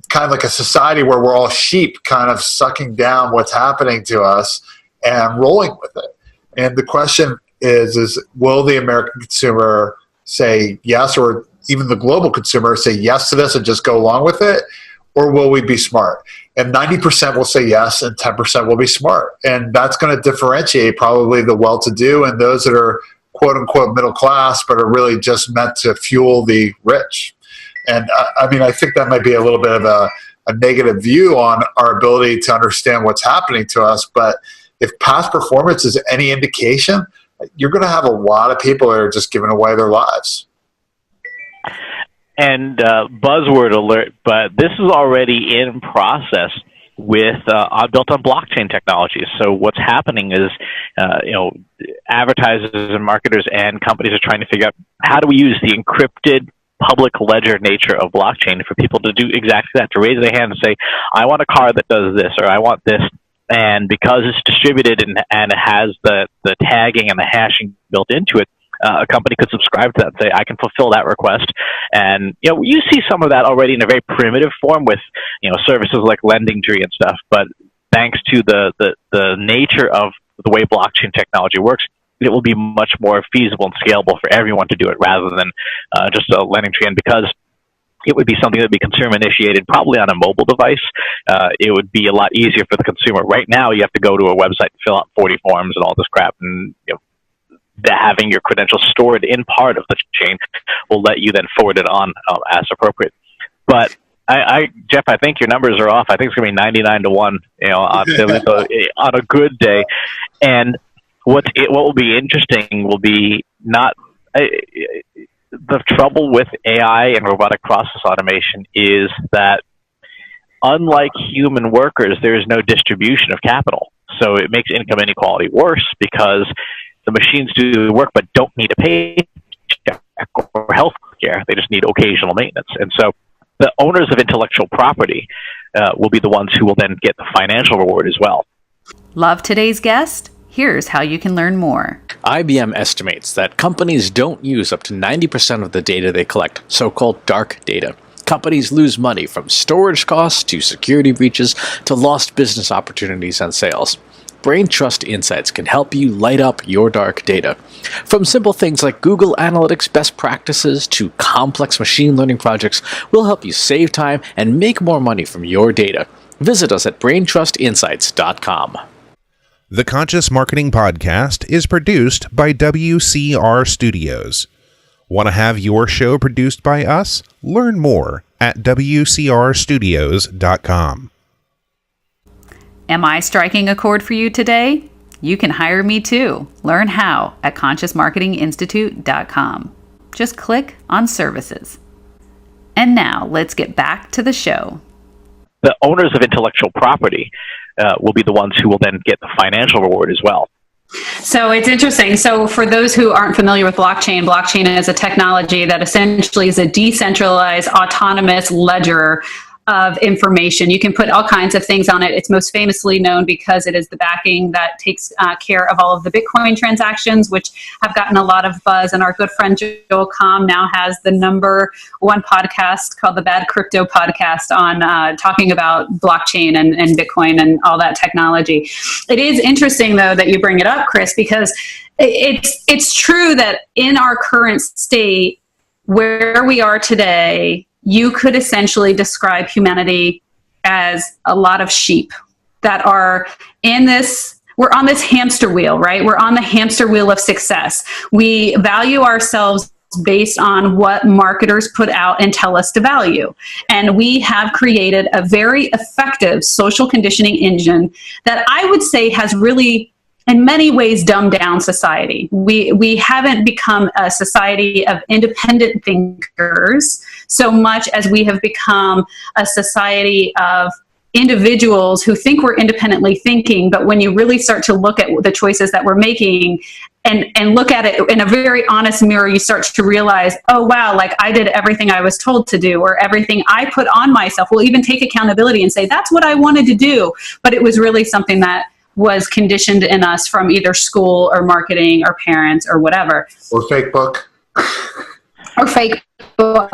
kind of like a society where we're all sheep kind of sucking down what's happening to us and rolling with it. And the question is will the American consumer say yes, or even the global consumer say yes to this and just go along with it? Or will we be smart? And 90% will say yes, and 10% will be smart. And that's going to differentiate probably the well-to-do and those that are quote-unquote middle class, but are really just meant to fuel the rich. And I think that might be a little bit of a negative view on our ability to understand what's happening to us. But if past performance is any indication, you're going to have a lot of people that are just giving away their lives. And buzzword alert, but this is already in process with built on blockchain technologies. So what's happening is, advertisers and marketers and companies are trying to figure out how do we use the encrypted public ledger nature of blockchain for people to do exactly that, to raise their hand and say, I want a car that does this, or I want this. And because it's distributed and it has the tagging and the hashing built into it, a company could subscribe to that and say, I can fulfill that request. And, you see some of that already in a very primitive form with, services like Lending Tree and stuff. But thanks to the nature of the way blockchain technology works, it will be much more feasible and scalable for everyone to do it rather than just a Lending Tree. And because it would be something that would be consumer initiated, probably on a mobile device, it would be a lot easier for the consumer. Right now, you have to go to a website and fill out 40 forms and all this crap, and having your credentials stored in part of the chain will let you then forward it on as appropriate. But Jeff, I think your numbers are off. I think it's going to be 99 to 1, on a good day. And what will be interesting will be not the trouble with AI and robotic process automation is that unlike human workers, there is no distribution of capital. So it makes income inequality worse because the machines do the work but don't need a paycheck or health care. They just need occasional maintenance. And so the owners of intellectual property will be the ones who will then get the financial reward as well. Love today's guest? Here's how you can learn more. IBM estimates that companies don't use up to 90% of the data they collect, so-called dark data. Companies lose money from storage costs to security breaches to lost business opportunities and sales. Brain Trust Insights can help you light up your dark data. From simple things like Google Analytics best practices to complex machine learning projects, we'll help you save time and make more money from your data. Visit us at braintrustinsights.com. The Conscious Marketing Podcast is produced by WCR Studios. Want to have your show produced by us? Learn more at WCRstudios.com. Am I striking a chord for you today? You can hire me too. Learn how at consciousmarketinginstitute.com. Just click on services. And now let's get back to the show. The owners of intellectual property will be the ones who will then get the financial reward as well. So it's interesting. So for those who aren't familiar with blockchain is a technology that essentially is a decentralized, autonomous ledger of information. You can put all kinds of things on it. It's most famously known because it is the backing that takes care of all of the Bitcoin transactions, which have gotten a lot of buzz. And our good friend Joel Comm now has the #1 podcast called the Bad Crypto Podcast on talking about blockchain and Bitcoin and all that technology. It is interesting, though, that you bring it up, Chris, because it's true that in our current state, where we are today, you could essentially describe humanity as a lot of sheep that are we're on this hamster wheel, right? We're on the hamster wheel of success. We value ourselves based on what marketers put out and tell us to value. And we have created a very effective social conditioning engine that I would say has really, in many ways, dumbed down society. We haven't become a society of independent thinkers so much as we have become a society of individuals who think we're independently thinking, but when you really start to look at the choices that we're making and look at it in a very honest mirror, you start to realize, oh, wow, like I did everything I was told to do or everything I put on myself. We'll even take accountability and say, that's what I wanted to do. But it was really something that was conditioned in us from either school or marketing or parents or whatever. Or fake book. Or fake book,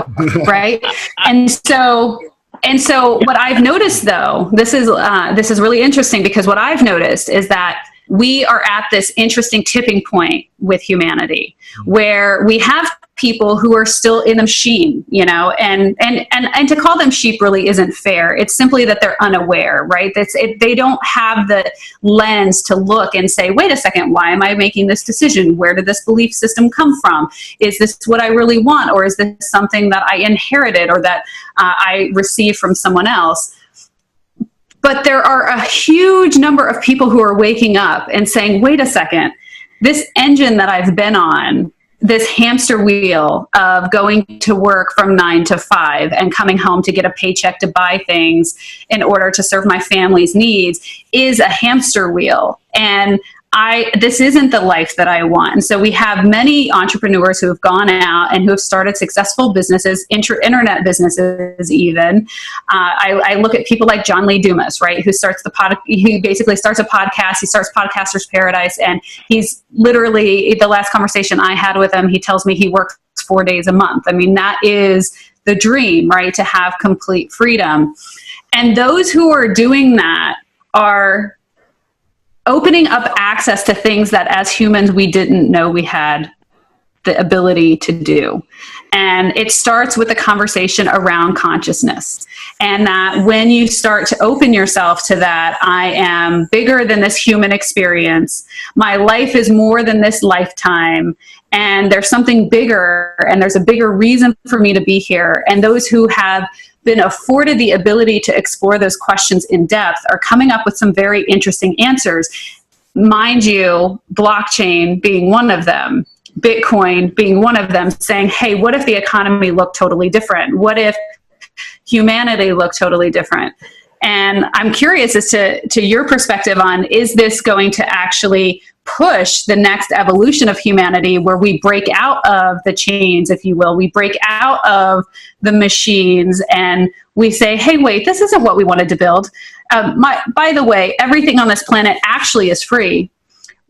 right? And so what I've noticed, though, this is really interesting because what I've noticed is that we are at this interesting tipping point with humanity where we have people who are still in the machine, you know, and to call them sheep really isn't fair. It's simply that they're unaware, right? They don't have the lens to look and say, wait a second, why am I making this decision? Where did this belief system come from? Is this what I really want? Or is this something that I inherited or that I received from someone else? But there are a huge number of people who are waking up and saying, wait a second, this engine that I've been on, this hamster wheel of going to work from 9 to 5 and coming home to get a paycheck to buy things in order to serve my family's needs is a hamster wheel. And this isn't the life that I want. And so we have many entrepreneurs who have gone out and who have started successful businesses, internet businesses even. I look at people like John Lee Dumas, right, he basically starts a podcast. He starts Podcaster's Paradise, and he's literally, the last conversation I had with him, he tells me he works 4 days a month. I mean, that is the dream, right, to have complete freedom. And those who are doing that are opening up access to things that as humans we didn't know we had the ability to do. And it starts with a conversation around consciousness. And that when you start to open yourself to that, I am bigger than this human experience. My life is more than this lifetime. And there's something bigger, and there's a bigger reason for me to be here. And those who have been afforded the ability to explore those questions in depth are coming up with some very interesting answers. Mind you, blockchain being one of them, Bitcoin being one of them, saying, hey, what if the economy looked totally different? What if humanity looked totally different? And I'm curious as to your perspective on, is this going to actually push the next evolution of humanity where we break out of the chains, if you will, we break out of the machines and we say, hey, wait, this isn't what we wanted to build. By the way, everything on this planet actually is free.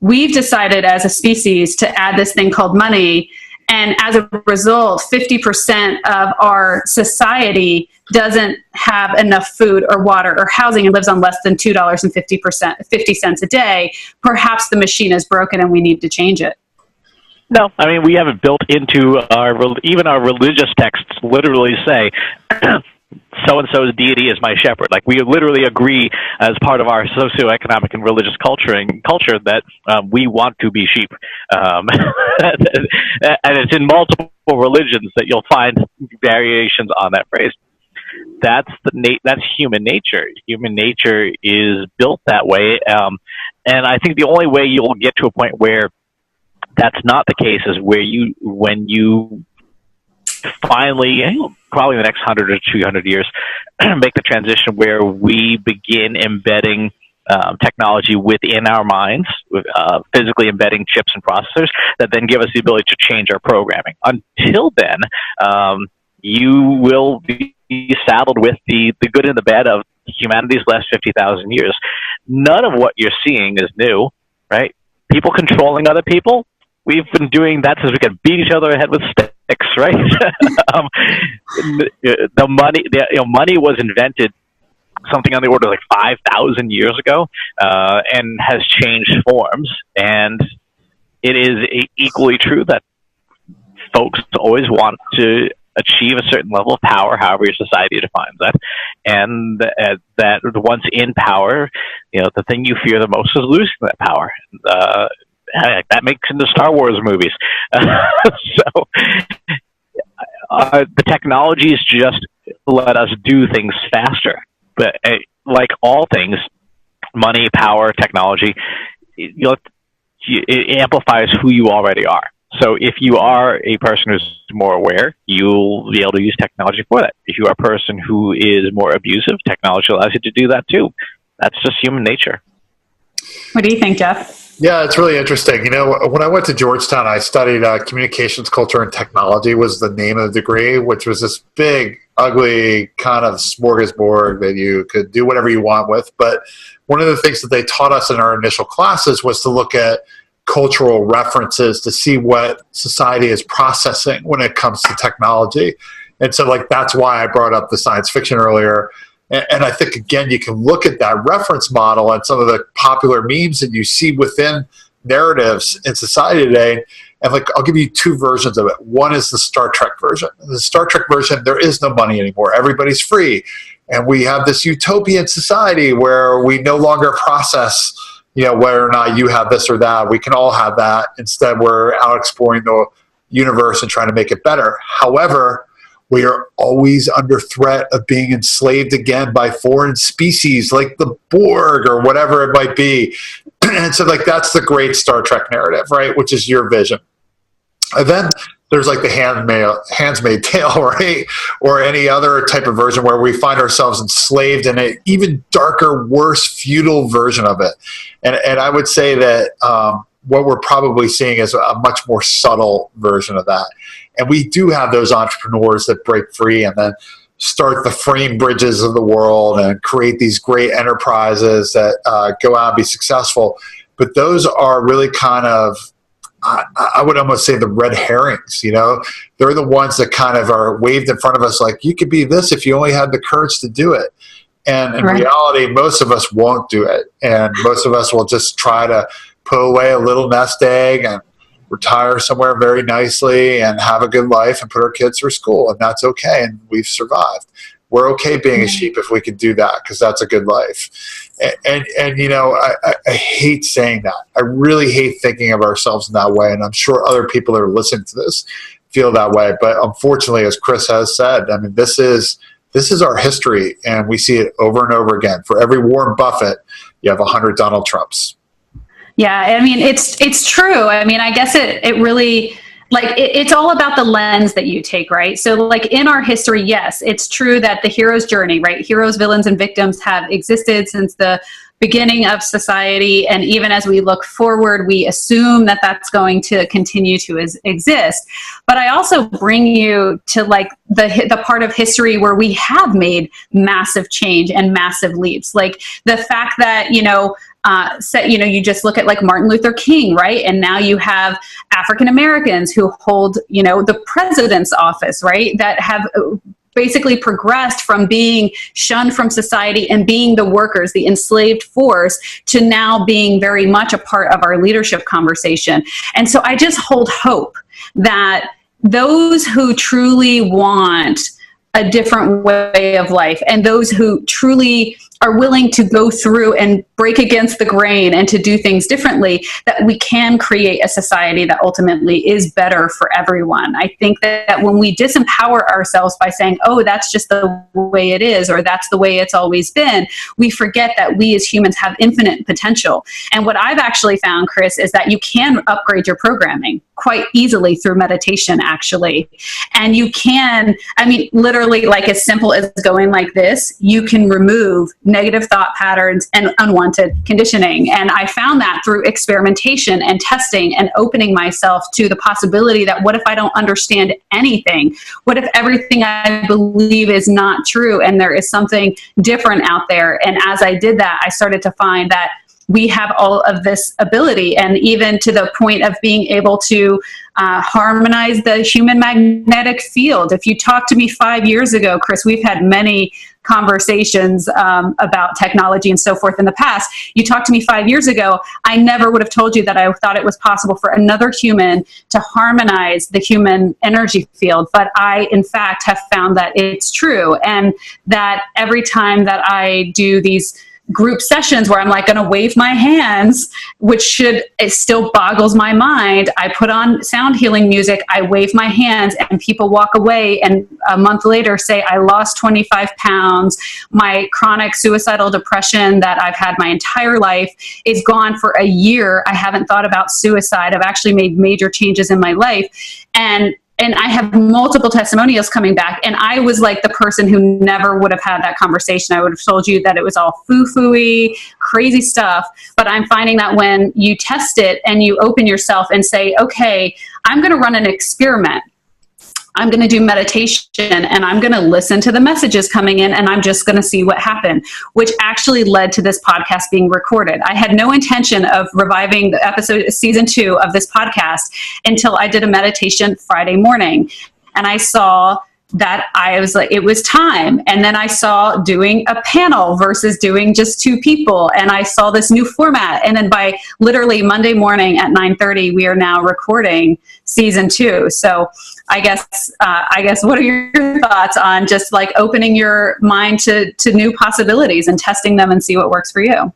We've decided as a species to add this thing called money. And as a result, 50% of our society doesn't have enough food or water or housing and lives on less than $2.50 a day. Perhaps the machine is broken and we need to change it. No, I mean, we have it built into even our religious texts literally say, so-and-so's deity is my shepherd. Like, we literally agree as part of our socioeconomic and religious culture that we want to be sheep. And it's in multiple religions that you'll find variations on that phrase. That's human nature. Human nature is built that way. And I think the only way you'll get to a point where that's not the case is when you finally, probably in the next 100 or 200 years, make the transition where we begin embedding technology within our minds, physically embedding chips and processors that then give us the ability to change our programming. Until then, you will be saddled with the good and the bad of humanity's last 50,000 years. None of what you're seeing is new, right? People controlling other people, we've been doing that since we could beat each other head with sticks, right? Money was invented something on the order of like 5,000 years ago, and has changed forms. And it is equally true that folks always want to achieve a certain level of power, however your society defines that, and that once in power, the thing you fear the most is losing that power. That makes into Star Wars movies. So the technologies just let us do things faster. But like all things, money, power, technology, it amplifies who you already are. So if you are a person who's more aware, you'll be able to use technology for that. If you are a person who is more abusive, technology allows you to do that too. That's just human nature. What do you think, Jeff? Yeah, it's really interesting. When I went to Georgetown, I studied communications, culture, and technology was the name of the degree, which was this big, ugly kind of smorgasbord that you could do whatever you want with. But one of the things that they taught us in our initial classes was to look at cultural references to see what society is processing when it comes to technology. And so, that's why I brought up the science fiction earlier. And I think, again, you can look at that reference model and some of the popular memes that you see within narratives in society today And like, I'll give you two versions of it. One is the Star Trek version. The Star Trek version, there is no money anymore. Everybody's free. And we have this utopian society where we no longer process, whether or not you have this or that. We can all have that. Instead, we're out exploring the universe and trying to make it better. However, we are always under threat of being enslaved again by foreign species like the Borg or whatever it might be. And so like, that's the great Star Trek narrative, right? Which is your vision. And then there's like the Handmaid's Tale, right? Or any other type of version where we find ourselves enslaved in an even darker, worse, feudal version of it. And I would say that what we're probably seeing is a much more subtle version of that. And we do have those entrepreneurs that break free and then start the frame bridges of the world and create these great enterprises that go out and be successful. But those are really kind of, I would almost say, the red herrings. They're the ones that kind of are waved in front of us like, you could be this if you only had the courage to do it. And in reality, most of us won't do it. And most of us will just try to put away a little nest egg and retire somewhere very nicely and have a good life and put our kids through school. And that's okay. And we've survived. We're okay being a sheep if we can do that, because that's a good life. And I hate saying that. I really hate thinking of ourselves in that way. And I'm sure other people that are listening to this feel that way. But unfortunately, as Chris has said, I mean, this is our history, and we see it over and over again. For every Warren Buffett, you have 100 Donald Trumps. Yeah, I mean, it's true. I mean, I guess it really, like, it's all about the lens that you take, right? So like in our history, yes, it's true that the hero's journey, right? Heroes, villains, and victims have existed since the beginning of society. And even as we look forward, we assume that that's going to continue to exist. But I also bring you to like the part of history where we have made massive change and massive leaps. Like the fact that, you just look at like Martin Luther King, right? And now you have African Americans who hold, the president's office, right? That have basically progressed from being shunned from society and being the workers, the enslaved force, to now being very much a part of our leadership conversation. And so I just hold hope that those who truly want a different way of life, and those who truly are willing to go through and break against the grain and to do things differently, that we can create a society that ultimately is better for everyone. I think that when we disempower ourselves by saying, oh, that's just the way it is, or that's the way it's always been, we forget that we as humans have infinite potential. And what I've actually found, Chris, is that you can upgrade your programming quite easily through meditation, actually. And you can, literally, like as simple as going like this, you can remove negative thought patterns and unwanted conditioning. And I found that through experimentation and testing and opening myself to the possibility that what if I don't understand anything? What if everything I believe is not true and there is something different out there? And as I did that, I started to find that we have all of this ability, and even to the point of being able to harmonize the human magnetic field. If you talked to me 5 years ago, Chris, we've had many conversations about technology and so forth in the past. You talked to me 5 years ago, I never would have told you that I thought it was possible for another human to harmonize the human energy field. But I, in fact, have found that it's true. And that every time that I do these group sessions where I'm like going to wave my hands, it still boggles my mind. I put on sound healing music, I wave my hands, and people walk away and a month later say, I lost 25 pounds. My chronic suicidal depression that I've had my entire life is gone for a year. I haven't thought about suicide. I've actually made major changes in my life. And I have multiple testimonials coming back. And I was like the person who never would have had that conversation. I would have told you that it was all foo-foo-y, crazy stuff. But I'm finding that when you test it and you open yourself and say, okay, I'm going to run an experiment. I'm going to do meditation and I'm going to listen to the messages coming in and I'm just going to see what happened, which actually led to this podcast being recorded. I had no intention of reviving the season 2 of this podcast until I did a meditation Friday morning. And I saw that I was like, it was time. And then I saw doing a panel versus doing just two people. And I saw this new format. And then by literally Monday morning at 9:30, we are now recording season 2. So I guess what are your thoughts on just like opening your mind to new possibilities and testing them and see what works for you?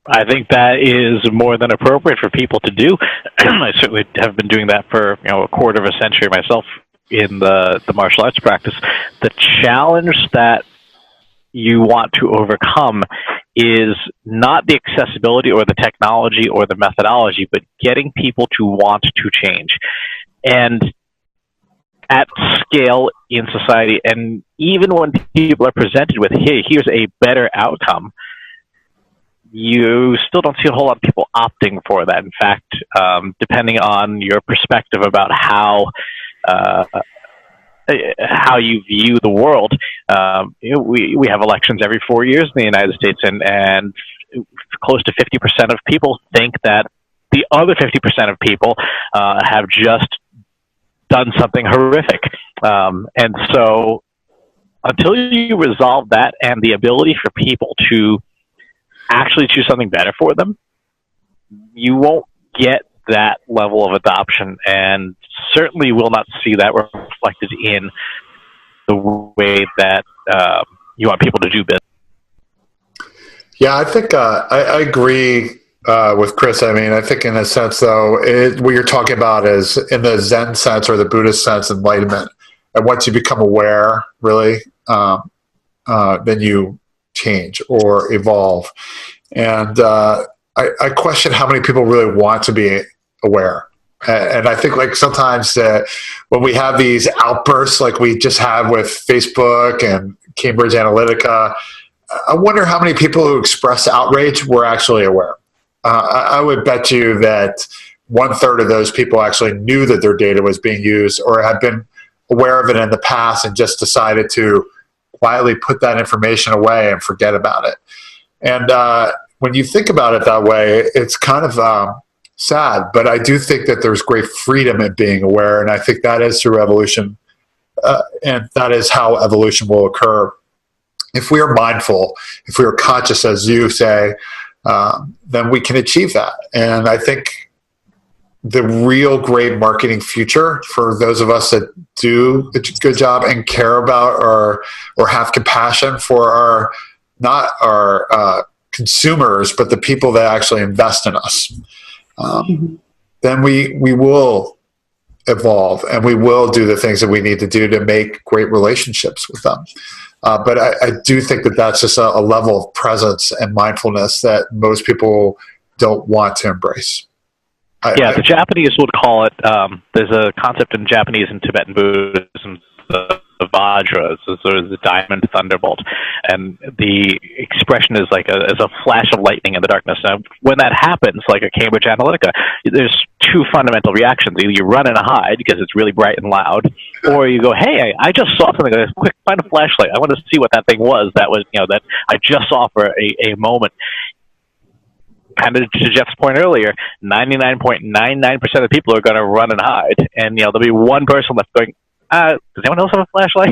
I think that is more than appropriate for people to do. I certainly have been doing that for a quarter of a century myself in the martial arts practice. The challenge that you want to overcome is not the accessibility or the technology or the methodology, but getting people to want to change. And at scale in society, and even when people are presented with, hey, here's a better outcome, you still don't see a whole lot of people opting for that. In fact, depending on your perspective about how you view the world, we have elections every 4 years in the United States, and close to 50% of people think that the other 50% of people have just done something horrific. And so until you resolve that and the ability for people to actually choose something better for them, you won't get that level of adoption, and certainly will not see that reflected in the way that you want people to do business. Yeah, I think I agree with Chris. I mean, I think in a sense, though, what you're talking about is in the Zen sense or the Buddhist sense, enlightenment. And once you become aware, really, then you change or evolve. And I question how many people really want to be aware. And I think like sometimes when we have these outbursts like we just have with Facebook and Cambridge Analytica, I wonder how many people who express outrage were actually aware. I would bet you that 1/3 of those people actually knew that their data was being used or had been aware of it in the past and just decided to quietly put that information away and forget about it. And when you think about it that way, it's kind of sad, but I do think that there's great freedom in being aware, and I think that is through evolution, and that is how evolution will occur. If we are mindful, if we are conscious, as you say, then we can achieve that. And I think the real great marketing future for those of us that do a good job and care about or have compassion for not our consumers, but the people that actually invest in us, then we will evolve and we will do the things that we need to do to make great relationships with them. But I do think that that's just a level of presence and mindfulness that most people don't want to embrace. The Japanese would call it, there's a concept in Japanese and Tibetan Buddhism, the Vajra, so the diamond thunderbolt. And the expression is like as a flash of lightning in the darkness. Now, when that happens, like at Cambridge Analytica, there's two fundamental reactions. Either you run and hide because it's really bright and loud, or you go, hey, I just saw something. Quick, find a flashlight. I want to see what that thing was. That was, that I just saw for a moment. Kind of to Jeff's point earlier, 99.99% of people are going to run and hide. And, there'll be one person left going, does anyone else have a flashlight?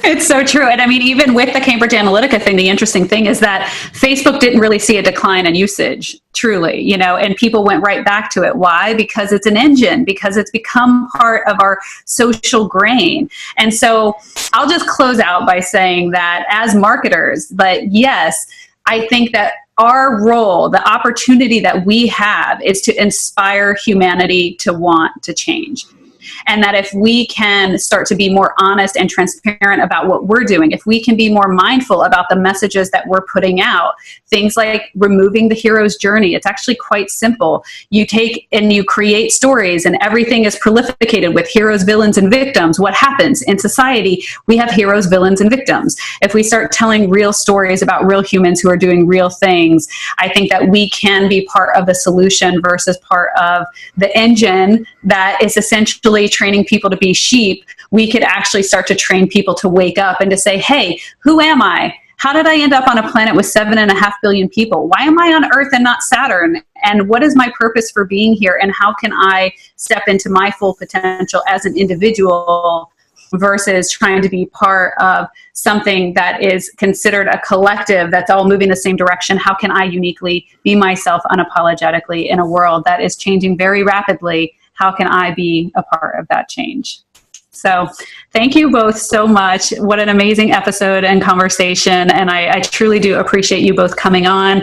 It's so true. And I mean, even with the Cambridge Analytica thing, the interesting thing is that Facebook didn't really see a decline in usage, truly, and people went right back to it. Why? Because it's an engine, because it's become part of our social grain. And so I'll just close out by saying that as marketers, but yes, I think that our role, the opportunity that we have is to inspire humanity to want to change. And that if we can start to be more honest and transparent about what we're doing, if we can be more mindful about the messages that we're putting out, things like removing the hero's journey, it's actually quite simple. You take and you create stories and everything is prolificated with heroes, villains, and victims. What happens in society? We have heroes, villains, and victims. If we start telling real stories about real humans who are doing real things, I think that we can be part of the solution versus part of the engine that is essentially training people to be sheep. We could actually start to train people to wake up and to say, hey, who am I? How did I end up on a planet with 7.5 billion people? Why am I on Earth and not Saturn? and what is my purpose for being here, and how can I step into my full potential as an individual versus trying to be part of something that is considered a collective that's all moving the same direction. How can I uniquely be myself unapologetically in a world that is changing very rapidly? How can I be a part of that change? So thank you both so much. What an amazing episode and conversation. And I truly do appreciate you both coming on.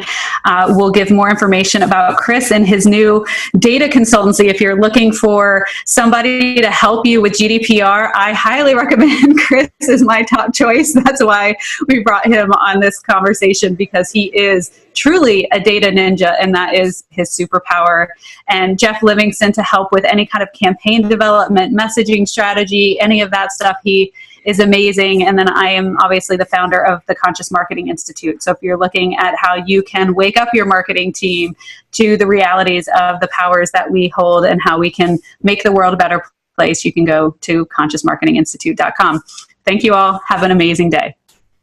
We'll give more information about Chris and his new data consultancy. If you're looking for somebody to help you with GDPR, I highly recommend Chris is my top choice. That's why we brought him on this conversation, because he is truly a data ninja, and that is his superpower. And Jeff Livingston to help with any kind of campaign development, messaging strategy, any of that stuff. He is amazing. And then I am obviously the founder of the Conscious Marketing Institute. So if you're looking at how you can wake up your marketing team to the realities of the powers that we hold and how we can make the world a better place, you can go to consciousmarketinginstitute.com. Thank you all. Have an amazing day.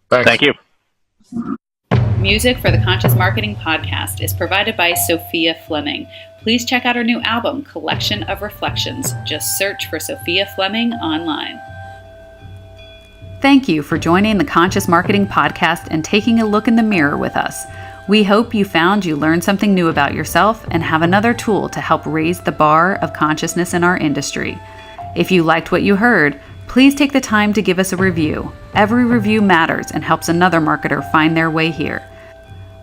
Thanks. Thank you. Music for the Conscious Marketing Podcast is provided by Sophia Fleming. Please check out her new album, Collection of Reflections. Just search for Sophia Fleming online. Thank you for joining the Conscious Marketing Podcast and taking a look in the mirror with us. We hope you found you learned something new about yourself and have another tool to help raise the bar of consciousness in our industry. If you liked what you heard, please take the time to give us a review. Every review matters and helps another marketer find their way here.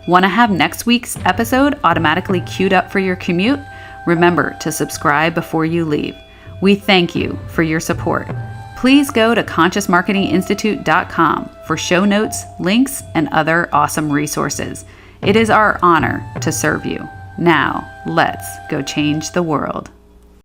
Want to have next week's episode automatically queued up for your commute? Remember to subscribe before you leave. We thank you for your support. Please go to consciousmarketinginstitute.com for show notes, links, and other awesome resources. It is our honor to serve you. Now, let's go change the world.